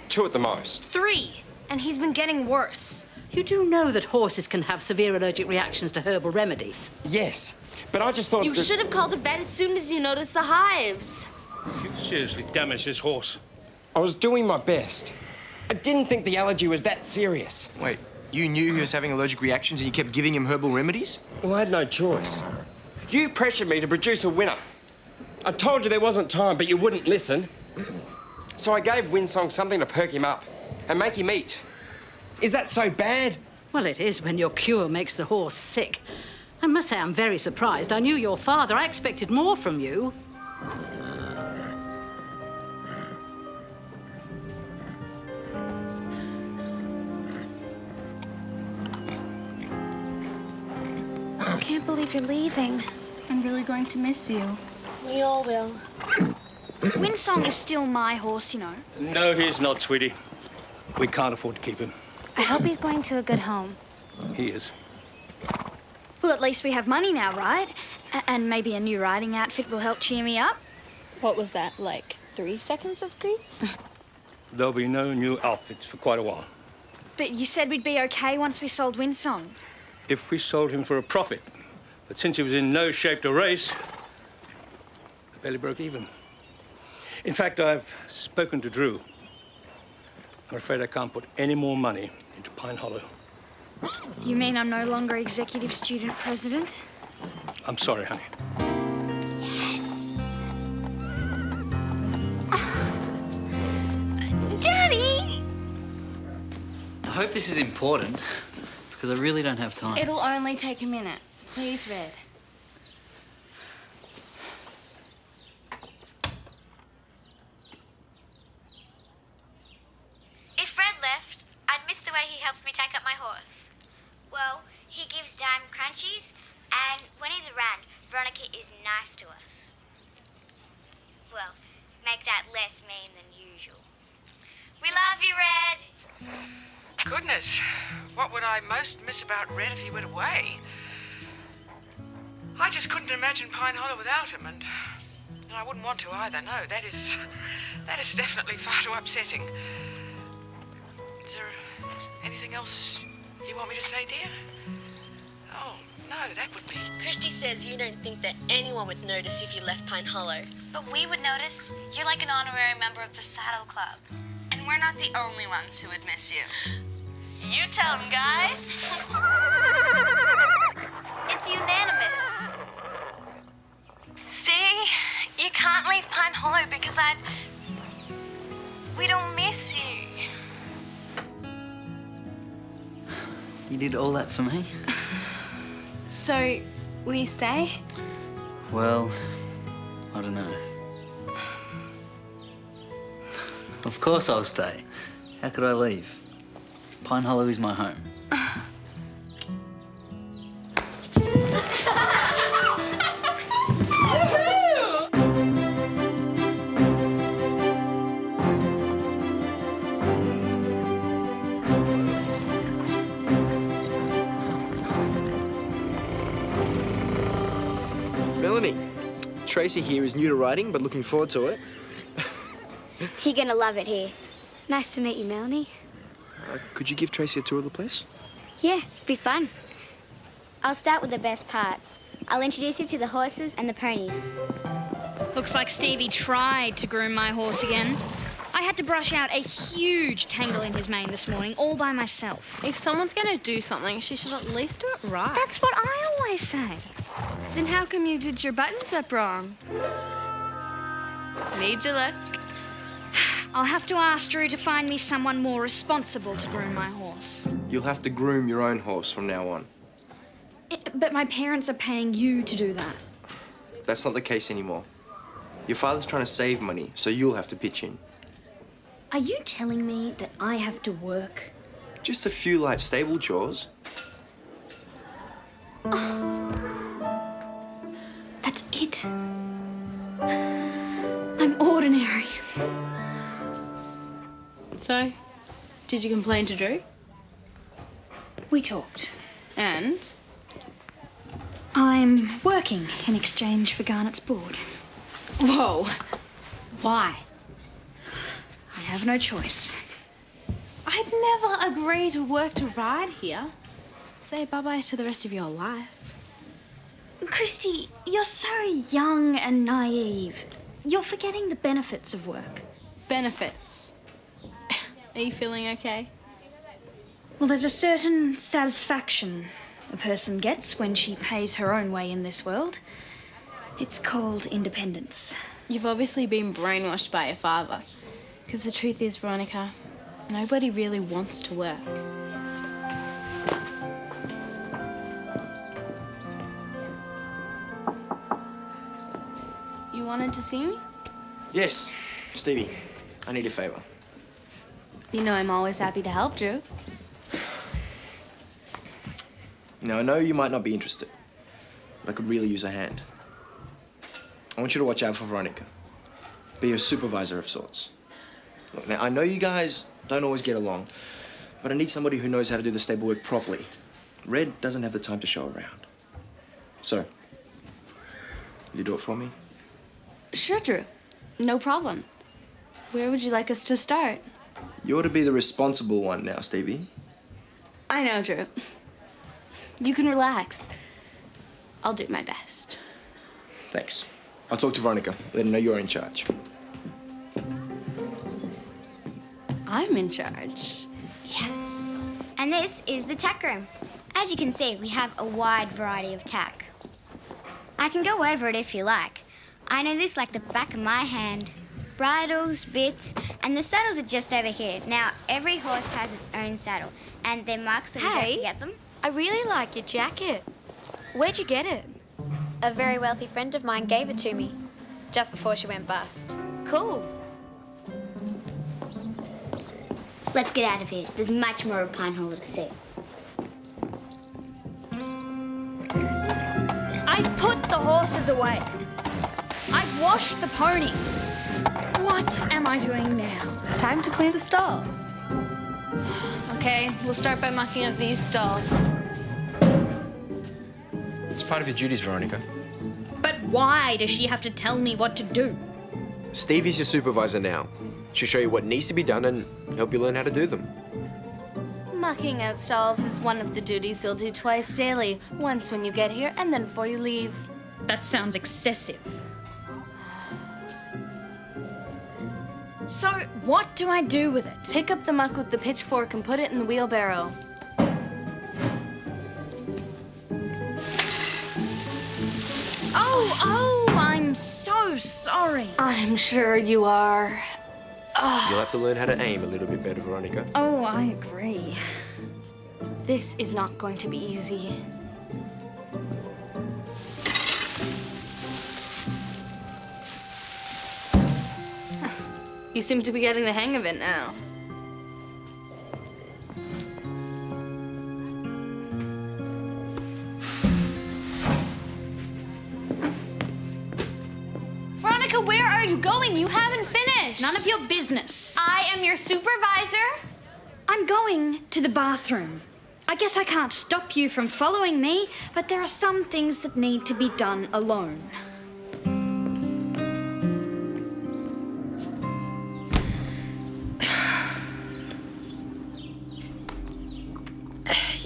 Speaker 3: 2 at the most.
Speaker 8: 3. And he's been getting worse.
Speaker 15: You do know that horses can have severe allergic reactions to herbal remedies?
Speaker 3: Yes, but I just thought
Speaker 8: You should have called a vet as soon as you noticed the hives.
Speaker 2: You've seriously damaged this horse.
Speaker 3: I was doing my best. I didn't think the allergy was that serious.
Speaker 10: Wait, you knew he was having allergic reactions and you kept giving him herbal remedies?
Speaker 3: Well, I had no choice. You pressured me to produce a winner. I told you there wasn't time, but you wouldn't listen. So I gave Windsong something to perk him up and make him eat. Is that so bad?
Speaker 15: Well, it is when your cure makes the horse sick. I must say I'm very surprised. I knew your father. I expected more from you.
Speaker 5: I can't believe you're leaving.
Speaker 8: I'm really going to miss you.
Speaker 6: We all will.
Speaker 7: Windsong is still my horse, you know.
Speaker 2: No, he's not, sweetie. We can't afford to keep him.
Speaker 5: I hope he's going to a good home.
Speaker 2: He is.
Speaker 7: Well, at least we have money now, right? And maybe a new riding outfit will help cheer me up.
Speaker 11: What was that, like 3 seconds of grief?
Speaker 2: There'll be no new outfits for quite a while.
Speaker 7: But you said we'd be okay once we sold Windsong.
Speaker 2: If we sold him for a profit. But since he was in no shape to race, I barely broke even. In fact, I've spoken to Drew. I'm afraid I can't put any more money into Pine Hollow.
Speaker 7: You mean I'm no longer executive student president?
Speaker 2: I'm sorry, honey.
Speaker 7: Daddy!
Speaker 9: I hope this is important, because I really don't have time.
Speaker 11: It'll only take a minute. Please, Red.
Speaker 5: If Red left, I'd miss the way he helps me take up my horse. Well, he gives Dime crunchies, and when he's around, Veronica is nice to us. Well, make that less mean than usual. We love you, Red!
Speaker 4: Goodness, what would I most miss about Red if he went away? I just couldn't imagine Pine Hollow without him, and I wouldn't want to either. No, that is definitely far too upsetting. Is there anything else you want me to say, dear? Oh, no, that would be...
Speaker 6: Christy says you don't think that anyone would notice if you left Pine Hollow.
Speaker 5: But we would notice. You're like an honorary member of the Saddle Club. And we're not the only ones who would miss you. You tell them, guys. It's unanimous. See? You can't leave Pine Hollow because we don't miss you.
Speaker 9: You did all that for me?
Speaker 11: So, will you stay?
Speaker 9: Well, I don't know. Of course I'll stay. How could I leave? Pine Hollow is my home.
Speaker 10: Melanie, Tracy here is new to riding, but looking forward to it.
Speaker 13: You're gonna love it here. Nice to meet you, Melanie.
Speaker 10: Could you give Tracy a tour of the place?
Speaker 13: Yeah, be fun. I'll start with the best part. I'll introduce you to the horses and the ponies.
Speaker 7: Looks like Stevie tried to groom my horse again. I had to brush out a huge tangle in his mane this morning, all by myself.
Speaker 11: If someone's gonna do something, she should at least do it right.
Speaker 7: That's what I always say.
Speaker 11: Then how come you did your buttons up wrong? Need your luck.
Speaker 7: I'll have to ask Drew to find me someone more responsible to groom my horse.
Speaker 10: You'll have to groom your own horse from now on.
Speaker 7: But my parents are paying you to do that.
Speaker 10: That's not the case anymore. Your father's trying to save money, so you'll have to pitch in.
Speaker 7: Are you telling me that I have to work?
Speaker 10: Just a few light stable chores.
Speaker 7: That's it. I'm ordinary.
Speaker 11: So, did you complain to Drew?
Speaker 7: We talked.
Speaker 11: And?
Speaker 7: I'm working in exchange for Garnet's board.
Speaker 11: Whoa. Why?
Speaker 7: I have no choice.
Speaker 11: I'd never agree to work to ride here. Say bye-bye to the rest of your life.
Speaker 7: Christy, you're so young and naive. You're forgetting the benefits of work.
Speaker 11: Benefits? Are you feeling okay?
Speaker 7: Well, there's a certain satisfaction a person gets when she pays her own way in this world. It's called independence.
Speaker 11: You've obviously been brainwashed by your father. Because the truth is, Veronica, nobody really wants to work. You wanted to see me?
Speaker 10: Yes, Stevie, I need a favor.
Speaker 11: You know I'm always happy to help, Drew.
Speaker 10: Now, I know you might not be interested, but I could really use a hand. I want you to watch out for Veronica. Be a supervisor of sorts. Look, now, I know you guys don't always get along, but I need somebody who knows how to do the stable work properly. Red doesn't have the time to show around. So, will you do it for me?
Speaker 11: Sure, Drew. No problem. Where would you like us to start?
Speaker 10: You ought to be the responsible one now, Stevie.
Speaker 11: I know, Drew. You can relax. I'll do my best.
Speaker 10: Thanks. I'll talk to Veronica. Let her know you're in charge.
Speaker 11: I'm in charge.
Speaker 5: Yes. And this is the tack room. As you can see, we have a wide variety of tack. I can go over it if you like. I know this like the back of my hand. Bridles, bits, and the saddles are just over here. Now, every horse has its own saddle, and they're marked so we don't forget them.
Speaker 14: I really like your jacket. Where'd you get it? A very wealthy friend of mine gave it to me just before she went bust. Cool.
Speaker 5: Let's get out of here. There's much more of Pine Hollow to see.
Speaker 7: I've put the horses away. I've washed the ponies. What am I doing now?
Speaker 11: It's time to clean the stalls. Okay, we'll start by mucking up these stalls.
Speaker 10: It's part of your duties, Veronica.
Speaker 7: But why does she have to tell me what to do?
Speaker 10: Stevie's your supervisor now. She'll show you what needs to be done and help you learn how to do them.
Speaker 11: Mucking out stalls is one of the duties you'll do twice daily. Once when you get here and then before you leave.
Speaker 7: That sounds excessive. So, what do I do with it?
Speaker 11: Pick up the muck with the pitchfork and put it in the wheelbarrow.
Speaker 7: Oh, I'm so sorry.
Speaker 11: I'm sure you are.
Speaker 10: You'll have to learn how to aim a little bit better, Veronica.
Speaker 7: Oh, I agree.
Speaker 11: This is not going to be easy. You seem to be getting the hang of it now.
Speaker 8: Veronica, where are you going? You haven't finished.
Speaker 7: It's none of your business.
Speaker 8: I am your supervisor.
Speaker 7: I'm going to the bathroom. I guess I can't stop you from following me, but there are some things that need to be done alone.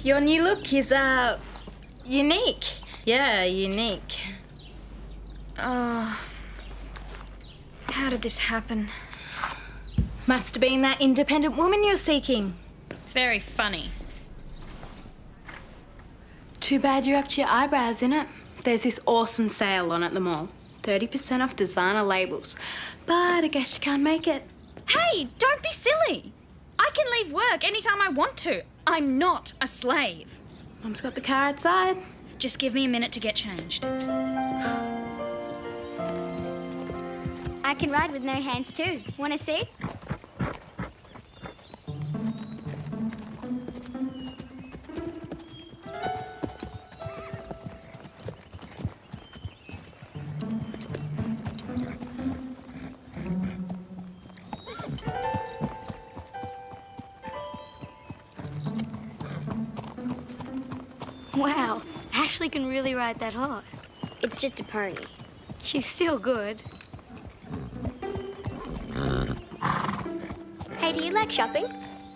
Speaker 11: Your new look is, unique. Yeah, unique.
Speaker 7: How did this happen?
Speaker 11: Must have been that independent woman you're seeking.
Speaker 7: Very funny.
Speaker 11: Too bad you're up to your eyebrows, innit? There's this awesome sale on at the mall. 30% off designer labels. But I guess you can't make it.
Speaker 7: Hey, don't be silly. I can leave work anytime I want to. I'm not a slave.
Speaker 11: Mom's got the car outside.
Speaker 7: Just give me a minute to get changed.
Speaker 5: I can ride with no hands too. Want to see?
Speaker 14: Wow, Ashley can really ride that horse.
Speaker 5: It's just a pony.
Speaker 14: She's still good.
Speaker 5: Hey, do you like shopping?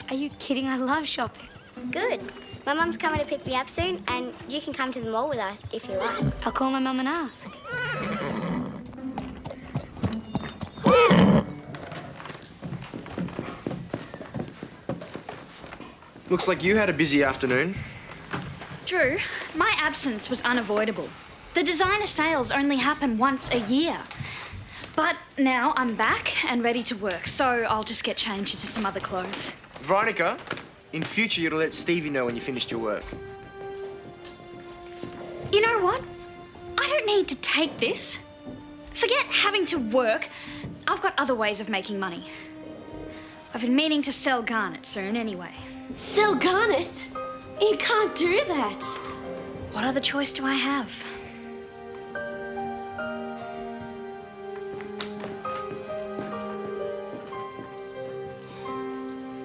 Speaker 14: Are you kidding? I love shopping.
Speaker 5: Good. My mum's coming to pick me up soon, and you can come to the mall with us if you like.
Speaker 14: I'll call my mum and ask.
Speaker 10: Looks like you had a busy afternoon.
Speaker 7: Drew, my absence was unavoidable. The designer sales only happen once a year. But now I'm back and ready to work, so I'll just get changed into some other clothes.
Speaker 10: Veronica, in future you'll let Stevie know when you finished your work.
Speaker 7: You know what? I don't need to take this. Forget having to work. I've got other ways of making money. I've been meaning to sell Garnet soon anyway.
Speaker 6: Sell Garnet? You can't do that.
Speaker 7: What other choice do I have?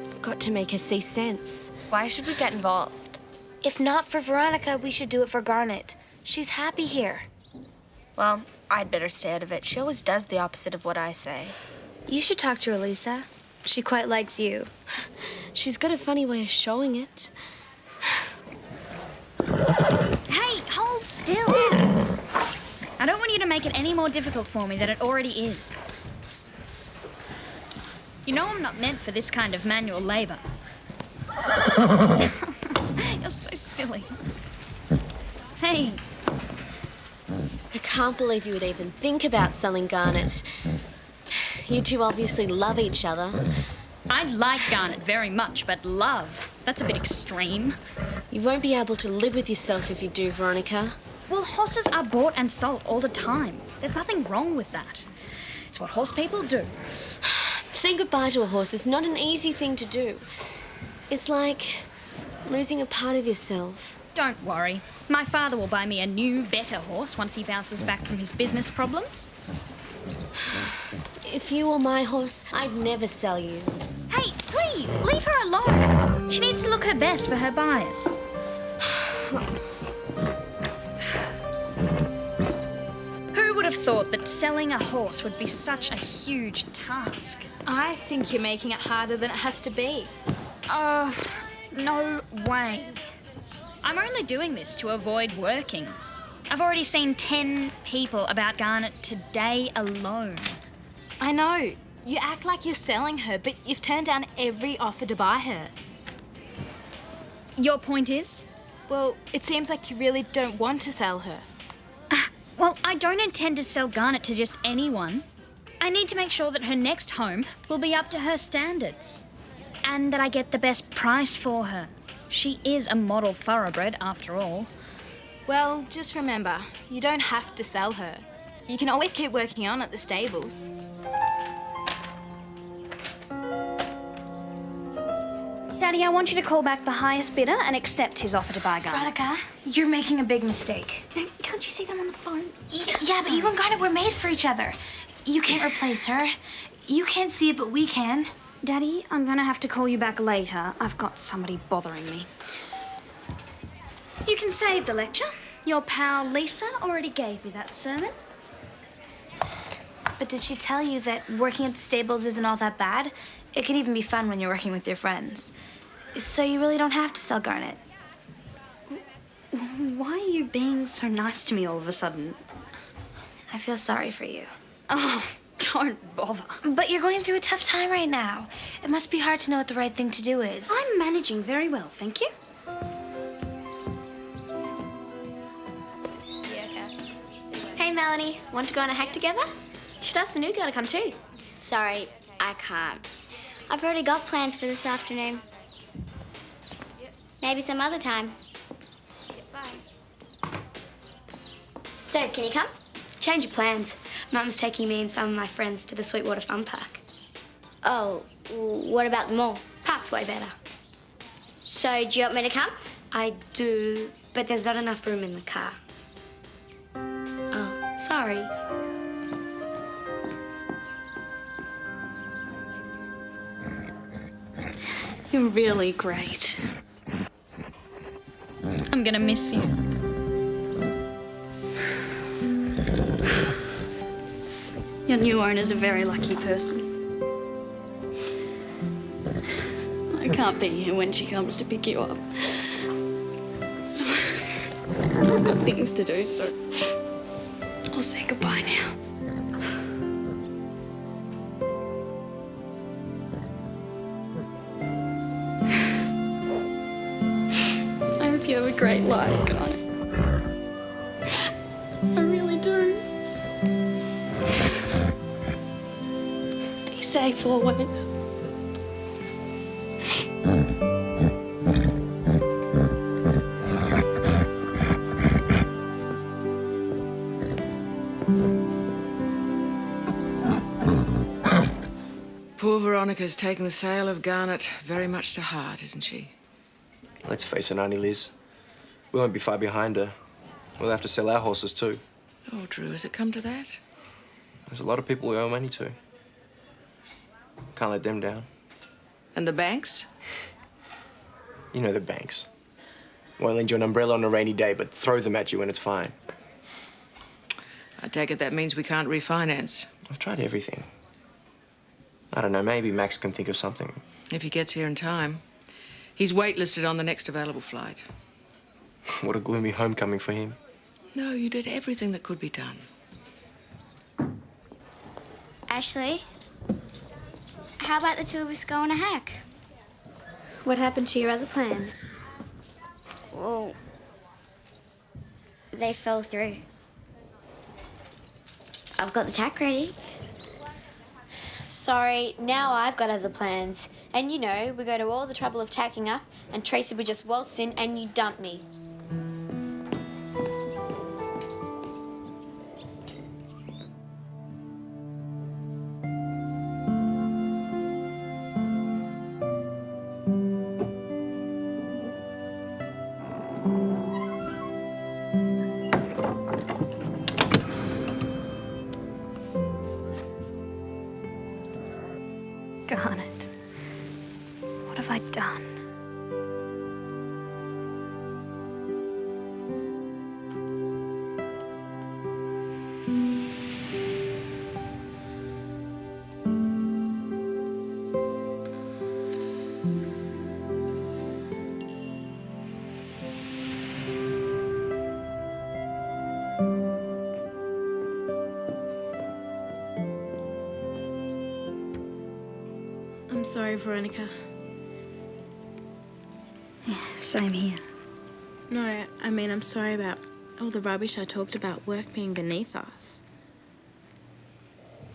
Speaker 6: I've got to make her see sense.
Speaker 11: Why should we get involved? If not for Veronica, we should do it for Garnet. She's happy here. Well, I'd better stay out of it. She always does the opposite of what I say. You should talk to her, Lisa. She quite likes you.
Speaker 6: She's got a funny way of showing it.
Speaker 7: Hey, hold still. I don't want you to make it any more difficult for me than it already is. You know I'm not meant for this kind of manual labour. You're so silly. Hey.
Speaker 6: I can't believe you would even think about selling Garnet. You two obviously love each other.
Speaker 7: I like Garnet very much, but love, that's a bit extreme.
Speaker 6: You won't be able to live with yourself if you do, Veronica.
Speaker 7: Well, horses are bought and sold all the time. There's nothing wrong with that. It's what horse people do.
Speaker 6: Saying goodbye to a horse is not an easy thing to do. It's like losing a part of yourself.
Speaker 7: Don't worry. My father will buy me a new, better horse once he bounces back from his business problems.
Speaker 6: If you were my horse, I'd never sell you.
Speaker 7: Hey, please, leave her alone. She needs to look her best for her buyers. Who would have thought that selling a horse would be such a huge task?
Speaker 8: I think you're making it harder than it has to be.
Speaker 7: No way. I'm only doing this to avoid working. I've already seen 10 people about Garnet today alone.
Speaker 8: I know. You act like you're selling her, but you've turned down every offer to buy her.
Speaker 7: Your point is?
Speaker 8: Well, it seems like you really don't want to sell her.
Speaker 7: Well, I don't intend to sell Garnet to just anyone. I need to make sure that her next home will be up to her standards. And that I get the best price for her. She is a model thoroughbred, after all.
Speaker 8: Well, just remember, you don't have to sell her. You can always keep working on at the stables.
Speaker 7: Daddy, I want you to call back the highest bidder and accept his offer to buy Garnet.
Speaker 11: Veronica, you're making a big mistake.
Speaker 7: Can't you see them on the phone?
Speaker 11: Yeah, but you and Garnet were made for each other. You can't replace her. You can't see it, but we can.
Speaker 7: Daddy, I'm gonna have to call you back later. I've got somebody bothering me. You can save the lecture. Your pal Lisa already gave me that sermon.
Speaker 11: But did she tell you that working at the stables isn't all that bad? It can even be fun when you're working with your friends. So you really don't have to sell Garnet.
Speaker 7: Why are you being so nice to me all of a sudden?
Speaker 11: I feel sorry for you.
Speaker 7: Oh, don't bother.
Speaker 11: But you're going through a tough time right now. It must be hard to know what the right thing to do is.
Speaker 7: I'm managing very well, thank you.
Speaker 14: Hey, Melanie, want to go on a hike together? Should ask the new girl to come too.
Speaker 13: Sorry, I can't. I've already got plans for this afternoon. Maybe some other time. So, can you come?
Speaker 14: Change your plans. Mum's taking me and some of my friends to the Sweetwater Fun Park.
Speaker 13: Oh, what about the mall?
Speaker 14: Park's way better.
Speaker 13: So, do you want me to come?
Speaker 14: I do, but there's not enough room in the car. Oh, sorry. You're really great.
Speaker 7: I'm gonna miss you. Your new owner's a very lucky person. I can't be here when she comes to pick you up. So, I've got things to do, so I'll say goodbye now. I hope you have a great life, Garnet. I really do. Be safe always.
Speaker 4: Poor Veronica's taken the sale of Garnet very much to heart, isn't she?
Speaker 10: Let's face it, Auntie Liz. We won't be far behind her. We'll have to sell our horses too.
Speaker 4: Oh, Drew, has it come to that?
Speaker 10: There's a lot of people we owe money to. Can't let them down.
Speaker 4: And the banks?
Speaker 10: You know the banks. Won't lend you an umbrella on a rainy day, but throw them at you when it's fine.
Speaker 4: I take it that means we can't refinance.
Speaker 10: I've tried everything. I don't know, maybe Max can think of something.
Speaker 4: If he gets here in time. He's waitlisted on the next available flight.
Speaker 10: What a gloomy homecoming for him.
Speaker 4: No, you did everything that could be done.
Speaker 13: Ashley? How about the two of us go on a hike?
Speaker 14: What happened to your other plans?
Speaker 13: Well, they fell through. I've got the tack ready.
Speaker 14: Sorry, now I've got other plans. And you know, we go to all the trouble of tacking up, and Tracy would just waltz in and you dump me.
Speaker 7: Garnet, what have I done?
Speaker 6: I'm sorry, Veronica.
Speaker 7: Yeah, same here.
Speaker 6: No, I mean, I'm sorry about all the rubbish I talked about work being beneath us.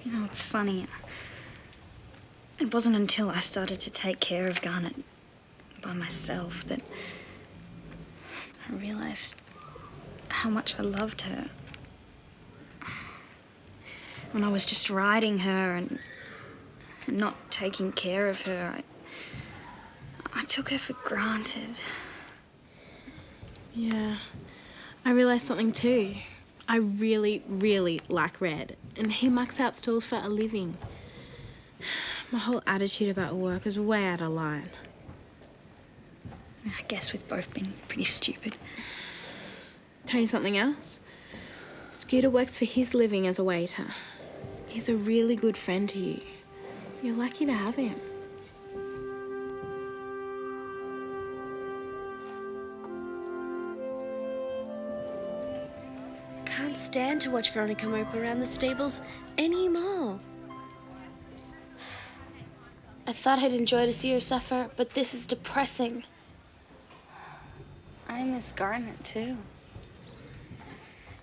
Speaker 7: You know, it's funny. It wasn't until I started to take care of Garnet by myself that I realised how much I loved her. When I was just riding her and not taking care of her, I took her for granted.
Speaker 6: Yeah, I realised something too. I really, really like Red, and he mucks out stalls for a living. My whole attitude about work is way out of line.
Speaker 7: I guess we've both been pretty stupid.
Speaker 6: Tell you something else? Scooter works for his living as a waiter. He's a really good friend to you. You're lucky to have him. Can't stand to watch Veronica mope around the stables anymore. I thought I'd enjoy to see her suffer, but this is depressing.
Speaker 14: I miss Garnet too.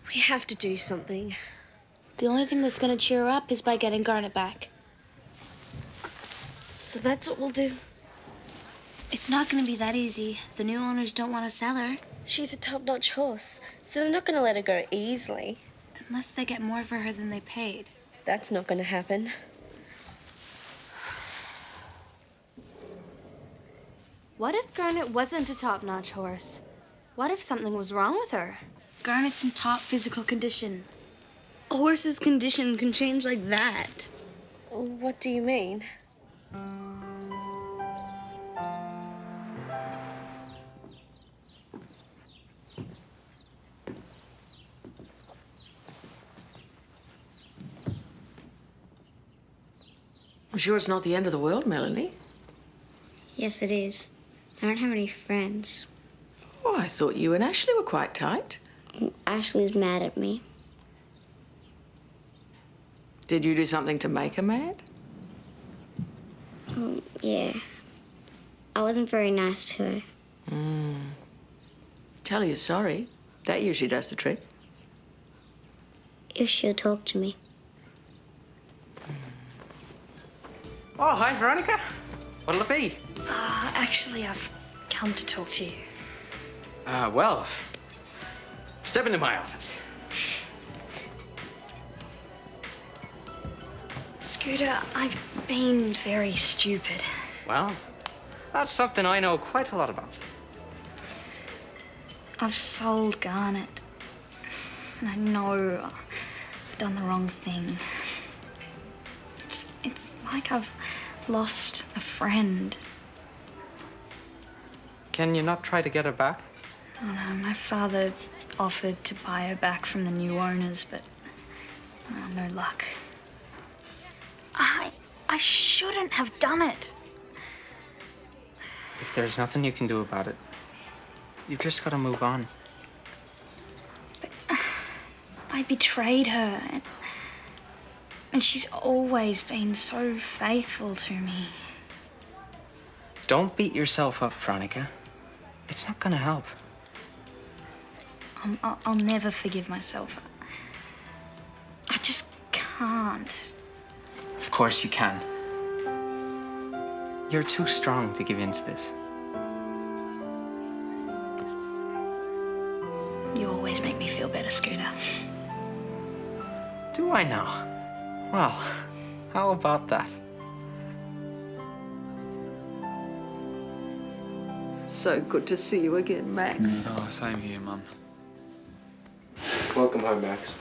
Speaker 6: We have to do something. The only thing that's going to cheer her up is by getting Garnet back. So that's what we'll do.
Speaker 14: It's not going to be that easy. The new owners don't want to sell her.
Speaker 6: She's a top-notch horse, so they're not going to let her go easily.
Speaker 14: Unless they get more for her than they paid.
Speaker 6: That's not going to happen.
Speaker 14: What if Garnet wasn't a top-notch horse? What if something was wrong with her? Garnet's in top physical condition. A horse's condition can change like that.
Speaker 6: What do you mean?
Speaker 16: I'm sure it's not the end of the world, Melanie.
Speaker 13: Yes, it is. I don't have any friends.
Speaker 16: Oh, I thought you and Ashley were quite tight.
Speaker 13: Ashley's mad at me.
Speaker 16: Did you do something to make her mad?
Speaker 13: Yeah. I wasn't very nice to her.
Speaker 16: Tell her you're sorry. That usually does the trick.
Speaker 13: If she'll talk to me.
Speaker 12: Oh, hi, Veronica. What'll it be?
Speaker 7: Actually, I've come to talk to you.
Speaker 12: Well, step into my office.
Speaker 7: Scooter, I've been very stupid.
Speaker 12: Well, that's something I know quite a lot about.
Speaker 7: I've sold Garnet. And I know I've done the wrong thing. It's like I've lost a friend.
Speaker 12: Can you not try to get her back?
Speaker 7: Oh no, my father offered to buy her back from the new owners, but no luck. I shouldn't have done it.
Speaker 12: If there's nothing you can do about it, you've just got to move on.
Speaker 7: But I betrayed her, And she's always been so faithful to me.
Speaker 12: Don't beat yourself up, Veronica. It's not gonna help.
Speaker 7: I'll never forgive myself. I just can't.
Speaker 12: Of course you can. You're too strong to give in to this.
Speaker 7: You always make me feel better, Scooter.
Speaker 12: Do I now? Well, how about that?
Speaker 16: So good to see you again, Max.
Speaker 17: Oh, same here, Mum.
Speaker 10: Welcome home, Max.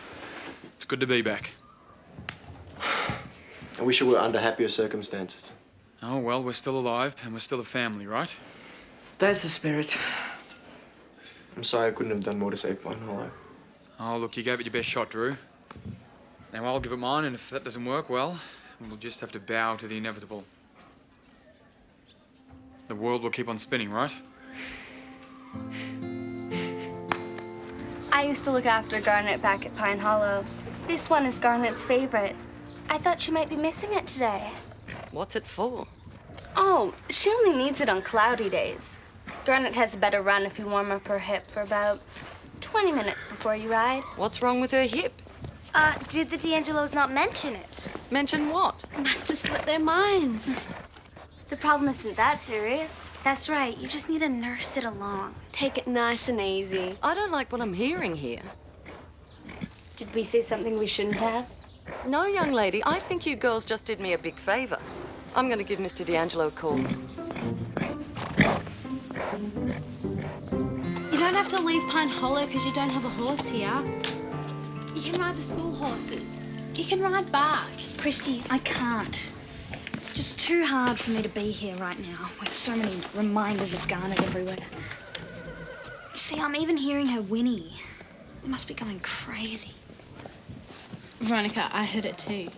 Speaker 17: It's good to be back.
Speaker 10: I wish we were under happier circumstances.
Speaker 17: Oh, well, we're still alive and we're still a family, right?
Speaker 16: That's the spirit.
Speaker 10: I'm sorry I couldn't have done more to save Pine Hollow.
Speaker 17: Oh, look, you gave it your best shot, Drew. Now I'll give it mine, and if that doesn't work, well, we'll just have to bow to the inevitable. The world will keep on spinning, right?
Speaker 8: I used to look after Garnet back at Pine Hollow. This one is Garnet's favorite. I thought she might be missing it today.
Speaker 18: What's it for?
Speaker 8: Oh, she only needs it on cloudy days. Garnet has a better run if you warm up her hip for about 20 minutes before you ride.
Speaker 18: What's wrong with her hip?
Speaker 8: Did the D'Angelos not mention it?
Speaker 18: Mention what?
Speaker 8: Must have slipped their minds. The problem isn't that serious.
Speaker 7: That's right. You just need to nurse it along.
Speaker 6: Take it nice and easy.
Speaker 18: I don't like what I'm hearing here.
Speaker 8: Did we say something we shouldn't have?
Speaker 18: No, young lady, I think you girls just did me a big favor. I'm going to give Mr. D'Angelo a call.
Speaker 6: You don't have to leave Pine Hollow because you don't have a horse here. You can ride the school horses. You can ride back.
Speaker 7: Christy, I can't. It's just too hard for me to be here right now with so many reminders of Garnet everywhere. See, I'm even hearing her whinny. I must be going crazy.
Speaker 6: Veronica, I heard it too.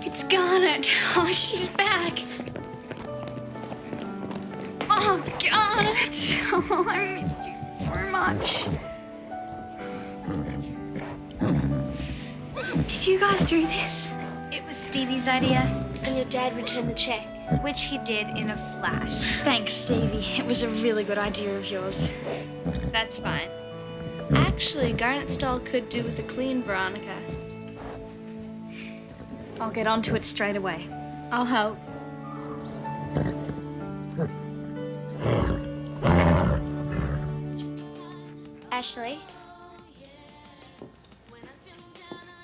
Speaker 7: It's Garnet. Oh, she's back. Oh, Garnet. Oh, I missed you so much. Did you guys do this? It was Stevie's idea.
Speaker 6: And your dad returned the check.
Speaker 7: Which he did in a flash. Thanks, Stevie. It was a really good idea of yours.
Speaker 6: That's fine. Actually, Garnet's doll could do with a clean, Veronica.
Speaker 7: I'll get onto it straight away.
Speaker 6: I'll help.
Speaker 13: Ashley?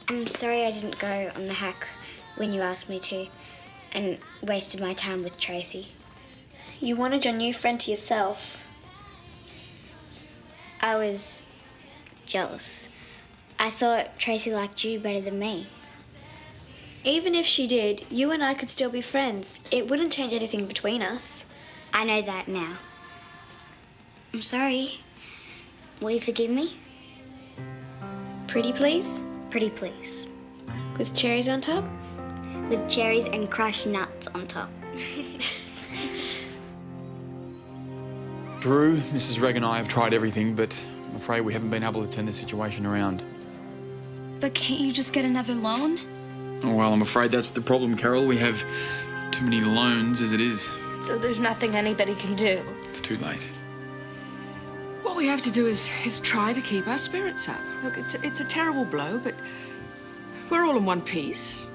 Speaker 13: I'm sorry I didn't go on the hack when you asked me to and wasted my time with Tracy.
Speaker 6: You wanted your new friend to yourself.
Speaker 13: I was jealous. I thought Tracy liked you better than me.
Speaker 6: Even if she did, you and I could still be friends. It wouldn't change anything between us.
Speaker 13: I know that now. I'm sorry. Will you forgive me?
Speaker 6: Pretty please?
Speaker 13: Pretty please.
Speaker 6: With cherries on top?
Speaker 13: With cherries and crushed nuts on top.
Speaker 17: Drew, Mrs. Reg and I have tried everything, but I'm afraid we haven't been able to turn the situation around.
Speaker 7: But can't you just get another loan?
Speaker 17: Well, I'm afraid that's the problem, Carole. We have too many loans as it is.
Speaker 8: So there's nothing anybody can do.
Speaker 17: It's too late.
Speaker 16: What we have to do is try to keep our spirits up. Look, it's a terrible blow, but we're all in one piece.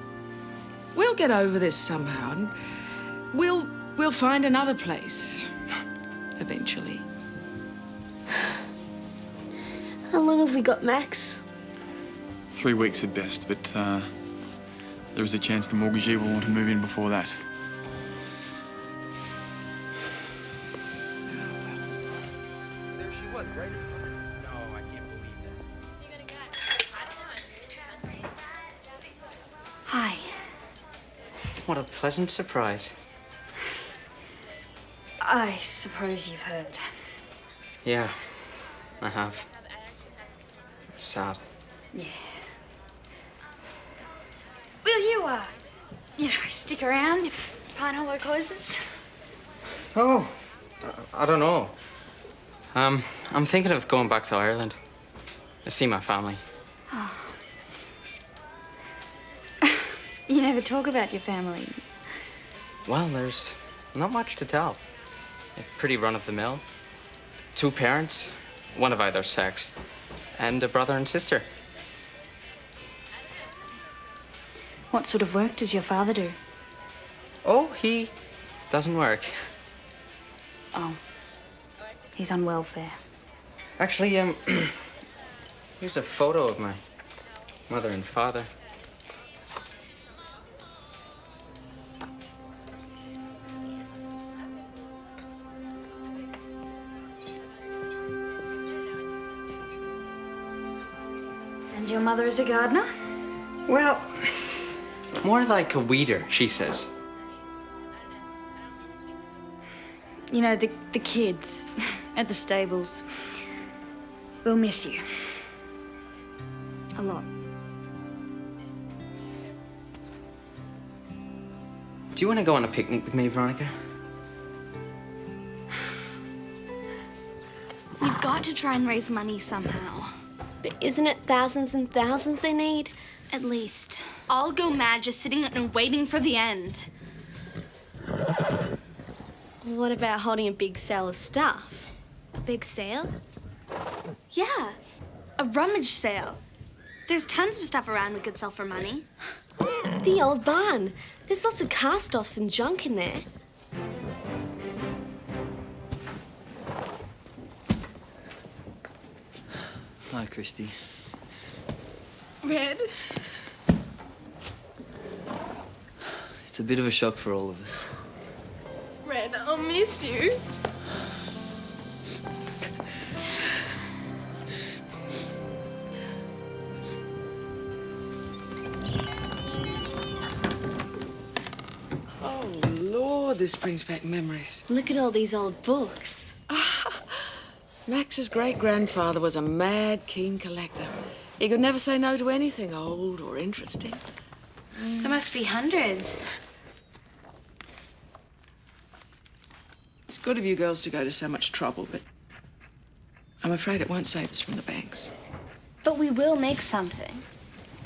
Speaker 16: We'll get over this somehow, and we'll find another place eventually.
Speaker 6: How long have we got, Max?
Speaker 17: 3 weeks at best, but there is a chance the mortgagee will want to move in before that.
Speaker 3: There she was, right? No, I can't believe that.
Speaker 7: Hi.
Speaker 12: What a pleasant surprise.
Speaker 7: I suppose you've heard.
Speaker 12: Yeah, I have. Sad.
Speaker 7: Yeah. Will you, stick around if Pine Hollow closes?
Speaker 12: Oh, I don't know. I'm thinking of going back to Ireland to see my family.
Speaker 7: Oh, talk about your family?
Speaker 3: Well, there's not much to tell. They're pretty run-of-the-mill. 2 parents, one of either sex, and a brother and sister.
Speaker 7: What sort of work does your father do?
Speaker 3: Oh, he doesn't work.
Speaker 7: Oh, he's on welfare.
Speaker 3: Actually, here's a photo of my mother and father.
Speaker 7: And your mother is a gardener?
Speaker 3: Well, more like a weeder, she says.
Speaker 7: You know, the kids at the stables will miss you. A lot.
Speaker 3: Do you want to go on a picnic with me, Veronica?
Speaker 14: We've got to try and raise money somehow.
Speaker 6: But isn't it thousands and thousands they need?
Speaker 14: At least. I'll go mad just sitting and waiting for the end.
Speaker 6: What about holding a big sale of stuff?
Speaker 14: A big sale? Yeah, a rummage sale. There's tons of stuff around we could sell for money.
Speaker 6: The old barn. There's lots of cast-offs and junk in there.
Speaker 9: Hi, Christy.
Speaker 14: Red?
Speaker 9: It's a bit of a shock for all of us.
Speaker 14: Red, I'll miss you.
Speaker 16: Oh, Lord, this brings back memories.
Speaker 6: Look at all these old books.
Speaker 16: Max's great-grandfather was a mad, keen collector. He could never say no to anything old or interesting.
Speaker 7: There must be hundreds.
Speaker 16: It's good of you girls to go to so much trouble, but I'm afraid it won't save us from the banks.
Speaker 11: But we will make something,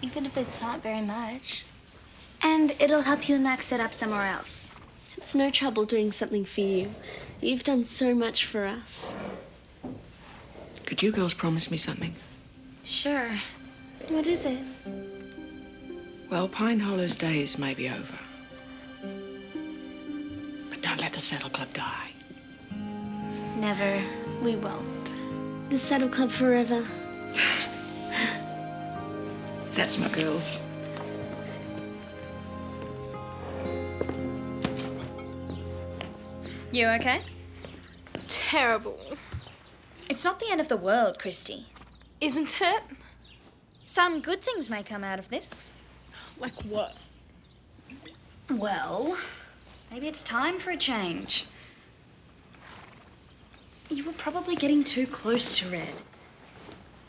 Speaker 11: even if it's not very much. And it'll help you and Max set up somewhere else.
Speaker 6: It's no trouble doing something for you. You've done so much for us.
Speaker 16: Could you girls promise me something?
Speaker 11: Sure. What is it?
Speaker 16: Well, Pine Hollow's days may be over. But don't let the Saddle Club die.
Speaker 11: Never. We won't.
Speaker 6: The Saddle Club forever.
Speaker 16: That's my girls.
Speaker 7: You okay?
Speaker 14: Terrible.
Speaker 7: It's not the end of the world, Christy.
Speaker 14: Isn't it?
Speaker 7: Some good things may come out of this.
Speaker 14: Like what?
Speaker 7: Well, maybe it's time for a change. You were probably getting too close to Red.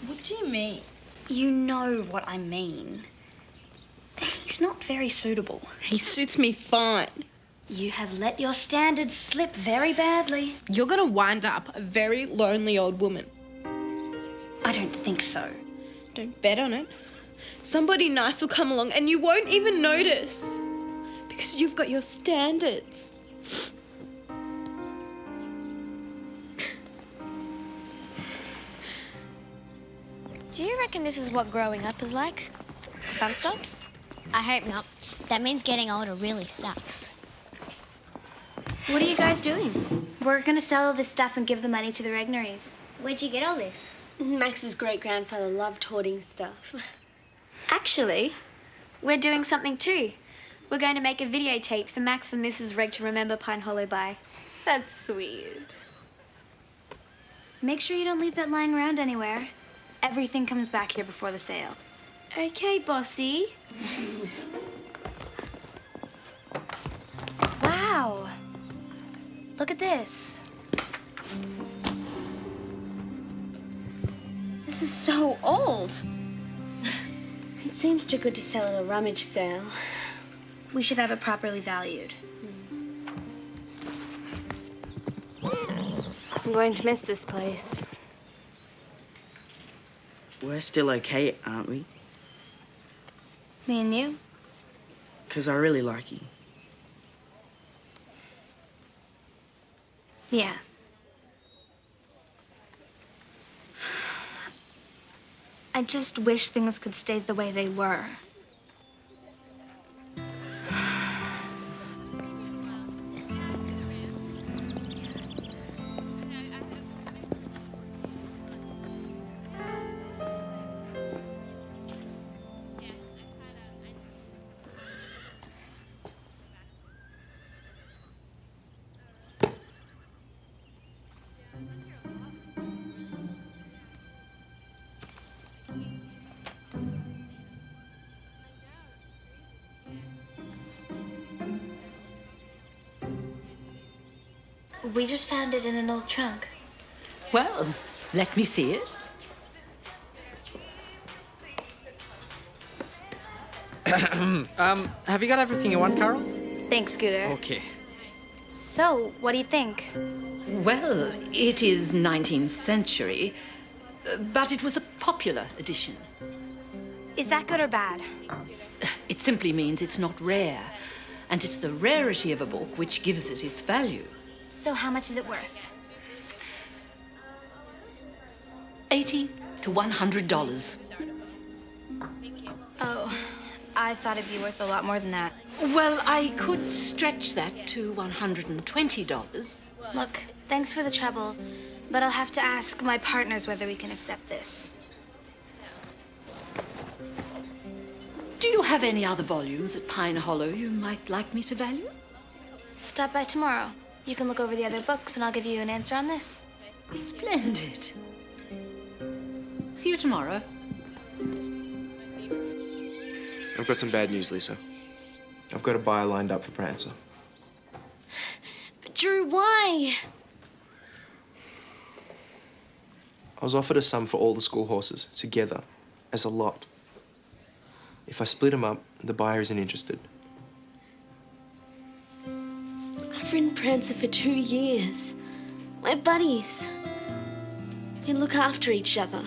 Speaker 14: What do you mean?
Speaker 7: You know what I mean. He's not very suitable.
Speaker 14: He suits me fine.
Speaker 7: You have let your standards slip very badly.
Speaker 14: You're gonna wind up a very lonely old woman.
Speaker 7: I don't think so.
Speaker 14: Don't bet on it. Somebody nice will come along and you won't even notice. Because you've got your standards.
Speaker 5: Do you reckon this is what growing up is like? The fun stops? I hope not. That means getting older really sucks.
Speaker 11: What are you guys doing? We're gonna sell all this stuff and give the money to the regneries.
Speaker 5: Where'd you get all this?
Speaker 6: Max's great-grandfather loved hoarding stuff.
Speaker 11: Actually, we're doing something too. We're going to make a videotape for Max and Mrs. Reg to remember Pine Hollow by.
Speaker 14: That's sweet.
Speaker 11: Make sure you don't leave that lying around anywhere. Everything comes back here before the sale. Okay, bossy. Wow. Look at this.
Speaker 14: This is so old.
Speaker 6: It seems too good to sell at a rummage sale.
Speaker 11: We should have it properly valued.
Speaker 14: I'm going to miss this place.
Speaker 19: We're still okay, aren't we?
Speaker 11: Me and you?
Speaker 16: because I really like you.
Speaker 8: Yeah. I just wish things could stay the way they were.
Speaker 11: We just found it in an old trunk.
Speaker 15: Well, let me see it.
Speaker 12: Have you got everything you want, Carole?
Speaker 8: Thanks, Scooter.
Speaker 12: Okay.
Speaker 8: So, what do you think?
Speaker 15: Well, it is 19th century, but it was a popular edition.
Speaker 8: Is that good or bad?
Speaker 15: It simply means it's not rare, and it's the rarity of a book which gives it its value.
Speaker 8: So how much is it worth?
Speaker 15: $80 to $100.
Speaker 8: Oh, I thought it'd be worth a lot more than that.
Speaker 15: Well, I could stretch that to $120.
Speaker 8: Look, thanks for the trouble, but I'll have to ask my partners whether we can accept this.
Speaker 15: Do you have any other volumes at Pine Hollow you might like me to value?
Speaker 8: Stop by tomorrow. You can look over the other books and I'll give you an answer on this.
Speaker 15: Splendid. See you tomorrow.
Speaker 10: I've got some bad news, Lisa. I've got a buyer lined up for Prancer.
Speaker 6: But Drew, why?
Speaker 10: I was offered a sum for all the school horses, together, as a lot. If I split them up, the buyer isn't interested.
Speaker 6: I've ridden Prancer for 2 years. We're buddies. We look after each other.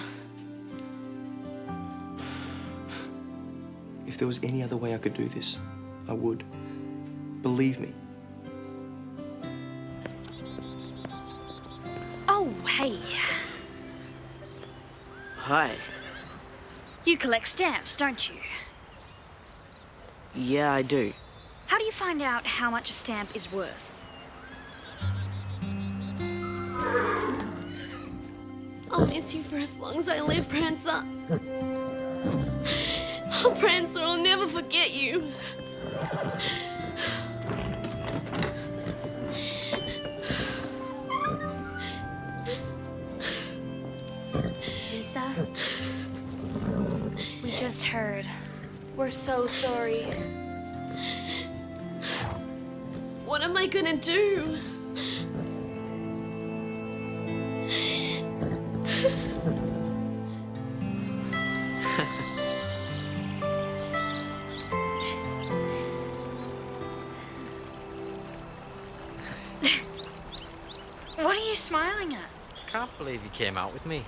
Speaker 10: If there was any other way I could do this, I would. Believe me.
Speaker 7: Oh, hey.
Speaker 16: Hi.
Speaker 7: You collect stamps, don't you?
Speaker 16: Yeah, I do.
Speaker 7: How do you find out how much a stamp is worth?
Speaker 6: I'll miss you for as long as I live, Prancer. Oh, Prancer, I'll never forget you.
Speaker 8: Lisa, we just heard.
Speaker 6: We're so sorry. What am I gonna do?
Speaker 7: What are you smiling at?
Speaker 12: Can't believe you came out with me.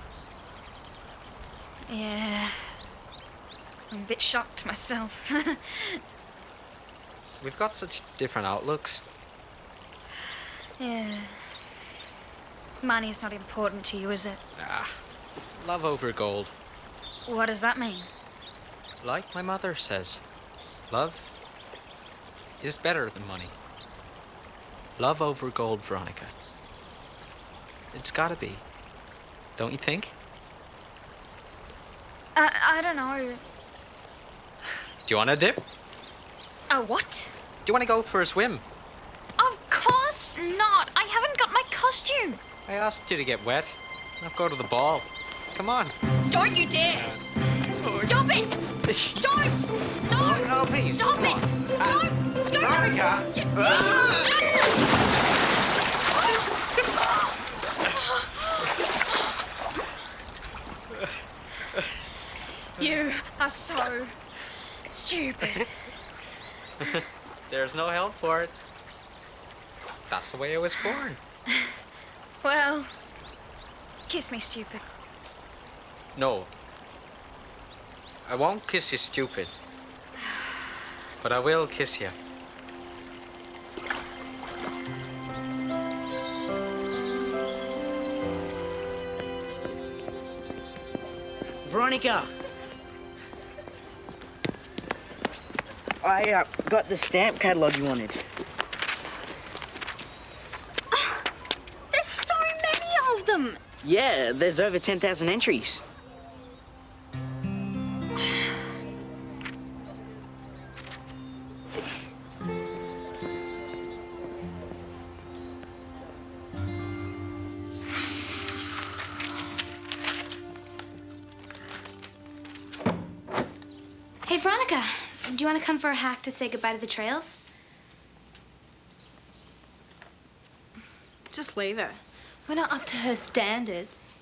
Speaker 7: Yeah. I'm a bit shocked myself.
Speaker 12: We've got such different outlooks.
Speaker 7: Yeah. Money's not important to you, is it?
Speaker 12: Love over gold.
Speaker 7: What does that mean?
Speaker 12: Like my mother says, love is better than money. Love over gold, Veronica. It's gotta be. Don't you think?
Speaker 7: I don't know.
Speaker 12: Do you want a dip?
Speaker 7: A what?
Speaker 12: Do you want to go for a swim?
Speaker 7: Of course not. I haven't got my costume.
Speaker 12: I asked you to get wet. Now go to the ball. Come on.
Speaker 7: Don't you dare. Stop it. Don't. No.
Speaker 12: No, please.
Speaker 7: Stop
Speaker 12: Come
Speaker 7: it.
Speaker 12: on.
Speaker 7: Don't. Scooter.
Speaker 12: Veronica.
Speaker 7: You are so stupid.
Speaker 12: There's no help for it. That's the way I was born.
Speaker 7: Well, kiss me, stupid.
Speaker 12: No. I won't kiss you, stupid. but I will kiss you.
Speaker 19: Veronica! I got the stamp catalogue you wanted.
Speaker 14: There's so many of them.
Speaker 19: Yeah, there's over 10,000 entries.
Speaker 11: Hey, Veronica, do you want to come for a hack to say goodbye to the trails?
Speaker 14: Just leave her.
Speaker 11: We're not up to her standards.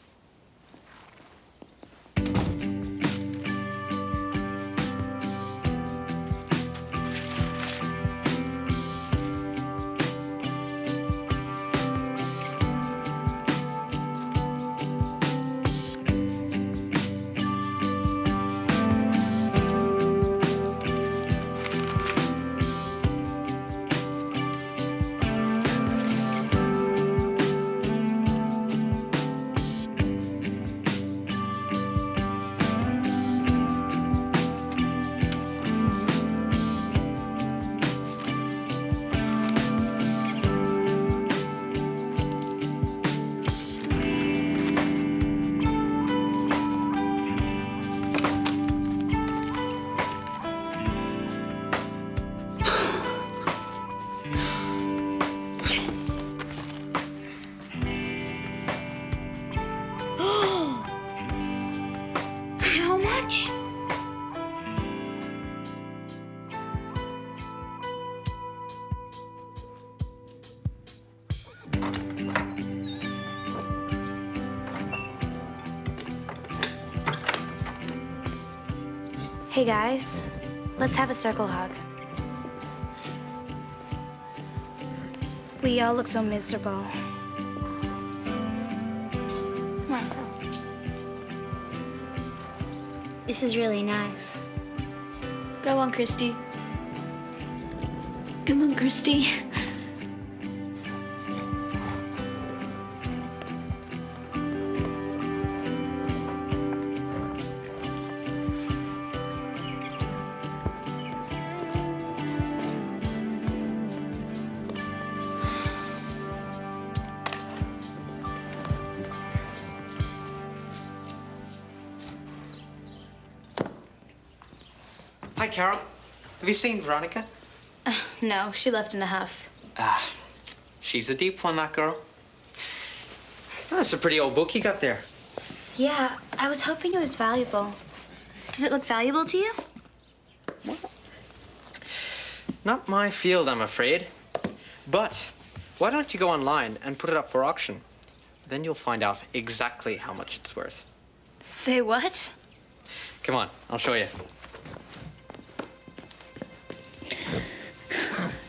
Speaker 11: Hey guys, let's have a circle hug. We all look so miserable.
Speaker 13: Come on. This is really nice.
Speaker 11: Go on, Christy.
Speaker 14: Come on, Christy.
Speaker 12: Hi, Carole. Have you seen Veronica?
Speaker 11: No, she left in a huff.
Speaker 12: She's a deep one, that girl. Oh, that's a pretty old book you got there.
Speaker 11: Yeah, I was hoping it was valuable. Does it look valuable to you?
Speaker 12: Not my field, I'm afraid. But why don't you go online and put it up for auction? Then you'll find out exactly how much it's worth.
Speaker 11: Say what?
Speaker 12: Come on, I'll show you.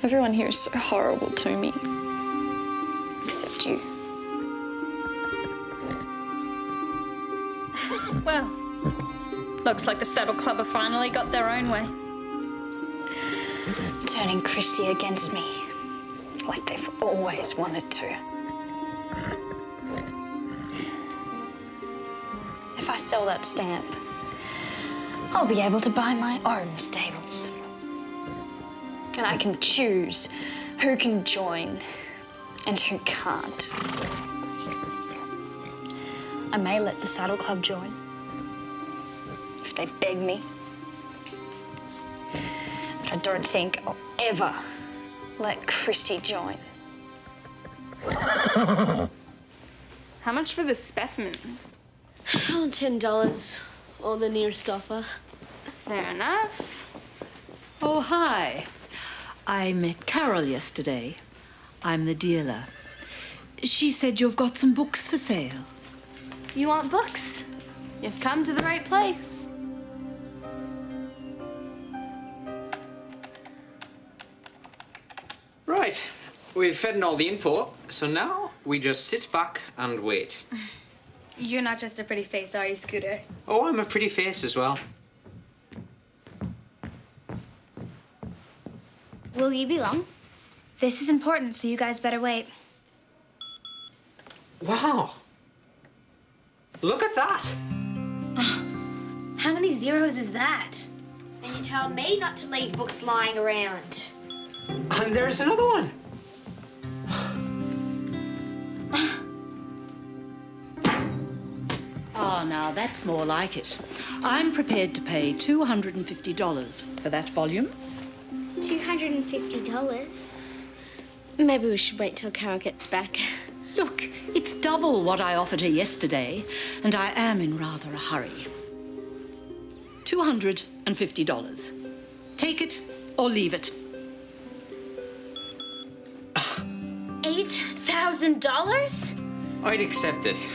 Speaker 14: Everyone here is so horrible to me. Except you.
Speaker 7: Well, looks like the Saddle Club have finally got their own way.
Speaker 15: Turning Christy against me, like they've always wanted to. If I sell that stamp, I'll be able to buy my own stables. And I can choose who can join and who can't. I may let the Saddle Club join if they beg me. But I don't think I'll ever let Christy join.
Speaker 14: How much for the specimens?
Speaker 6: Oh, $10 or the nearest offer.
Speaker 14: Fair enough.
Speaker 15: Oh, hi. I met Carole yesterday. I'm the dealer. She said you've got some books for sale.
Speaker 14: You want books? You've come to the right place.
Speaker 12: Right, we've fed in all the info, so now we just sit back and wait.
Speaker 11: You're not just a pretty face, are you, Scooter?
Speaker 12: Oh, I'm a pretty face as well.
Speaker 5: Will you be long?
Speaker 11: This is important, so you guys better wait.
Speaker 12: Wow. Look at that.
Speaker 11: How many zeros is that?
Speaker 6: And you tell me not to leave books lying around.
Speaker 12: And there's another one.
Speaker 20: Oh, now that's more like it. I'm prepared to pay $250 for that volume.
Speaker 5: $250?
Speaker 6: Maybe we should wait till Carole gets back.
Speaker 20: Look, it's double what I offered her yesterday, and I am in rather a hurry. $250. Take it or leave it.
Speaker 11: $8,000?
Speaker 12: I'd accept it.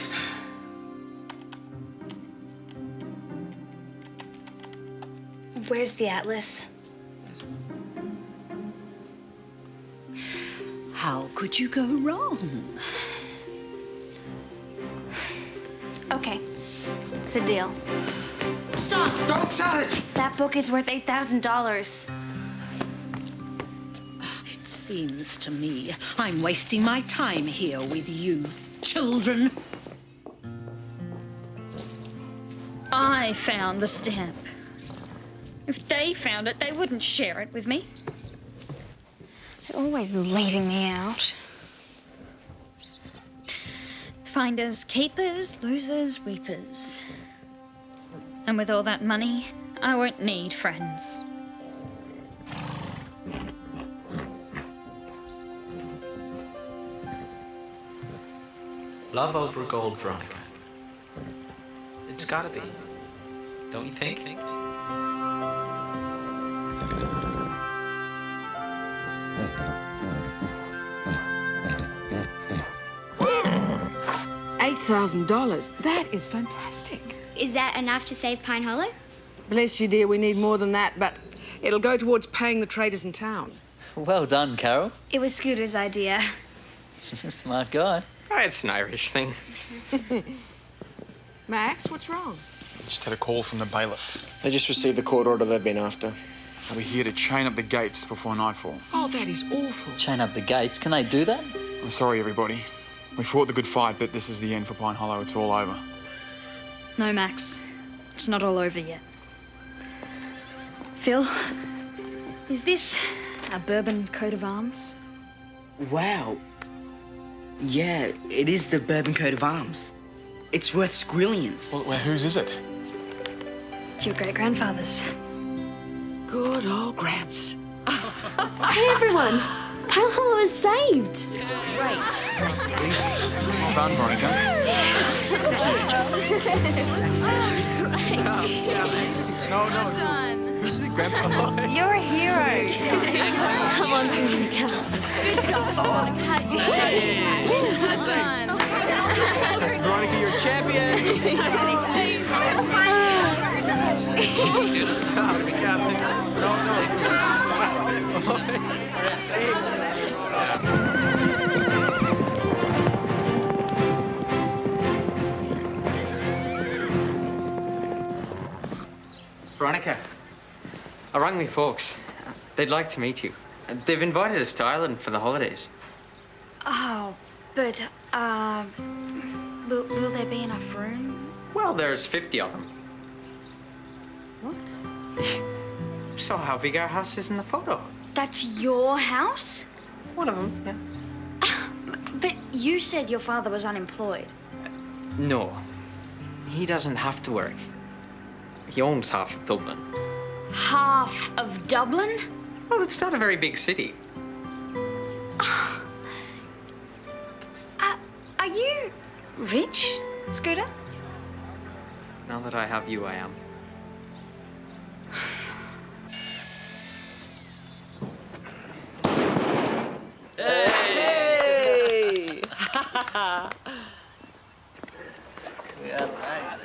Speaker 11: Where's the atlas?
Speaker 20: How could you go wrong?
Speaker 11: Okay, it's a deal.
Speaker 12: Stop! Don't sell it!
Speaker 11: That book is worth $8,000.
Speaker 20: It seems to me I'm wasting my time here with you children.
Speaker 7: I found the stamp. If they found it, they wouldn't share it with me.
Speaker 11: They're always leaving me out.
Speaker 7: Finders keepers, losers weepers. And with all that money, I won't need friends.
Speaker 12: Love over gold, Veronica. It's gotta be. Don't you think?
Speaker 16: $8,000. That is fantastic.
Speaker 5: Is that enough to save Pine Hollow?
Speaker 16: Bless you, dear. We need more than that, but it'll go towards paying the traders in town.
Speaker 9: Well done, Carole.
Speaker 11: It was Scooter's idea.
Speaker 9: Smart guy.
Speaker 12: Oh, it's an Irish thing.
Speaker 16: Max, what's wrong?
Speaker 17: Just had a call from the bailiff.
Speaker 10: They just received the court order they've been after.
Speaker 17: We're here to chain up the gates before nightfall.
Speaker 16: Oh, that is awful.
Speaker 9: Chain up the gates. Can they do that?
Speaker 17: I'm sorry, everybody. We fought the good fight, but this is the end for Pine Hollow. It's all over.
Speaker 7: No, Max. It's not all over yet. Phil, is this a bourbon coat of arms?
Speaker 19: Wow. Yeah, it is the bourbon coat of arms. It's worth squillions.
Speaker 17: Well, whose is it?
Speaker 7: It's your great-grandfather's.
Speaker 16: Good old Gramps.
Speaker 6: Hey, everyone! Pine Hollow is saved.
Speaker 20: It's great.
Speaker 17: Well done, Veronica.
Speaker 6: Yes.
Speaker 17: No. Who's the grandpa?
Speaker 11: You're a hero.
Speaker 6: Come on, Veronica.
Speaker 11: Good job.
Speaker 6: Well done.
Speaker 10: Yes, Veronica, you're a champion.
Speaker 12: Veronica, I rang me folks. They'd like to meet you. They've invited us to Ireland for the holidays.
Speaker 7: Oh, but, will there be enough room?
Speaker 12: Well, there's 50 of them.
Speaker 7: What?
Speaker 12: Saw how big our house is in the photo.
Speaker 7: That's your house?
Speaker 12: One of them, yeah.
Speaker 7: But you said your father was unemployed.
Speaker 12: No, he doesn't have to work. He owns half of Dublin.
Speaker 7: Half of Dublin?
Speaker 12: Well, it's not a very big city.
Speaker 7: Are you rich, Scooter?
Speaker 12: Now that I have you, I am.
Speaker 19: Hey!
Speaker 9: Yeah, thanks.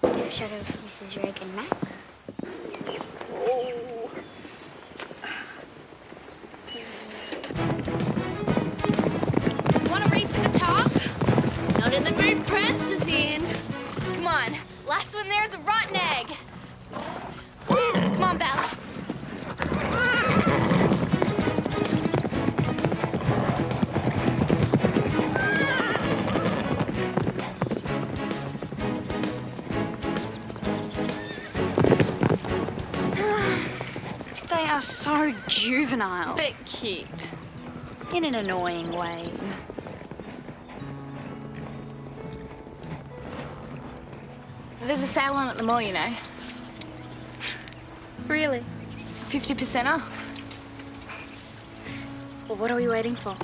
Speaker 5: A shot of Mrs. Reg and Max.
Speaker 11: Want a race to the top?
Speaker 6: Not in the mood Prince is in.
Speaker 11: Come on. Last one there's a rotten egg.
Speaker 7: so juvenile.
Speaker 8: But cute.
Speaker 7: In an annoying way.
Speaker 8: There's a sale on at the mall, you know.
Speaker 7: Really?
Speaker 8: 50% off.
Speaker 7: Well, what are we waiting for?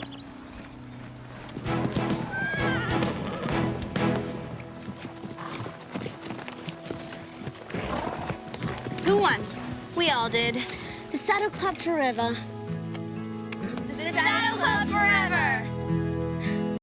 Speaker 6: Who won? We all did. The Saddle Club forever.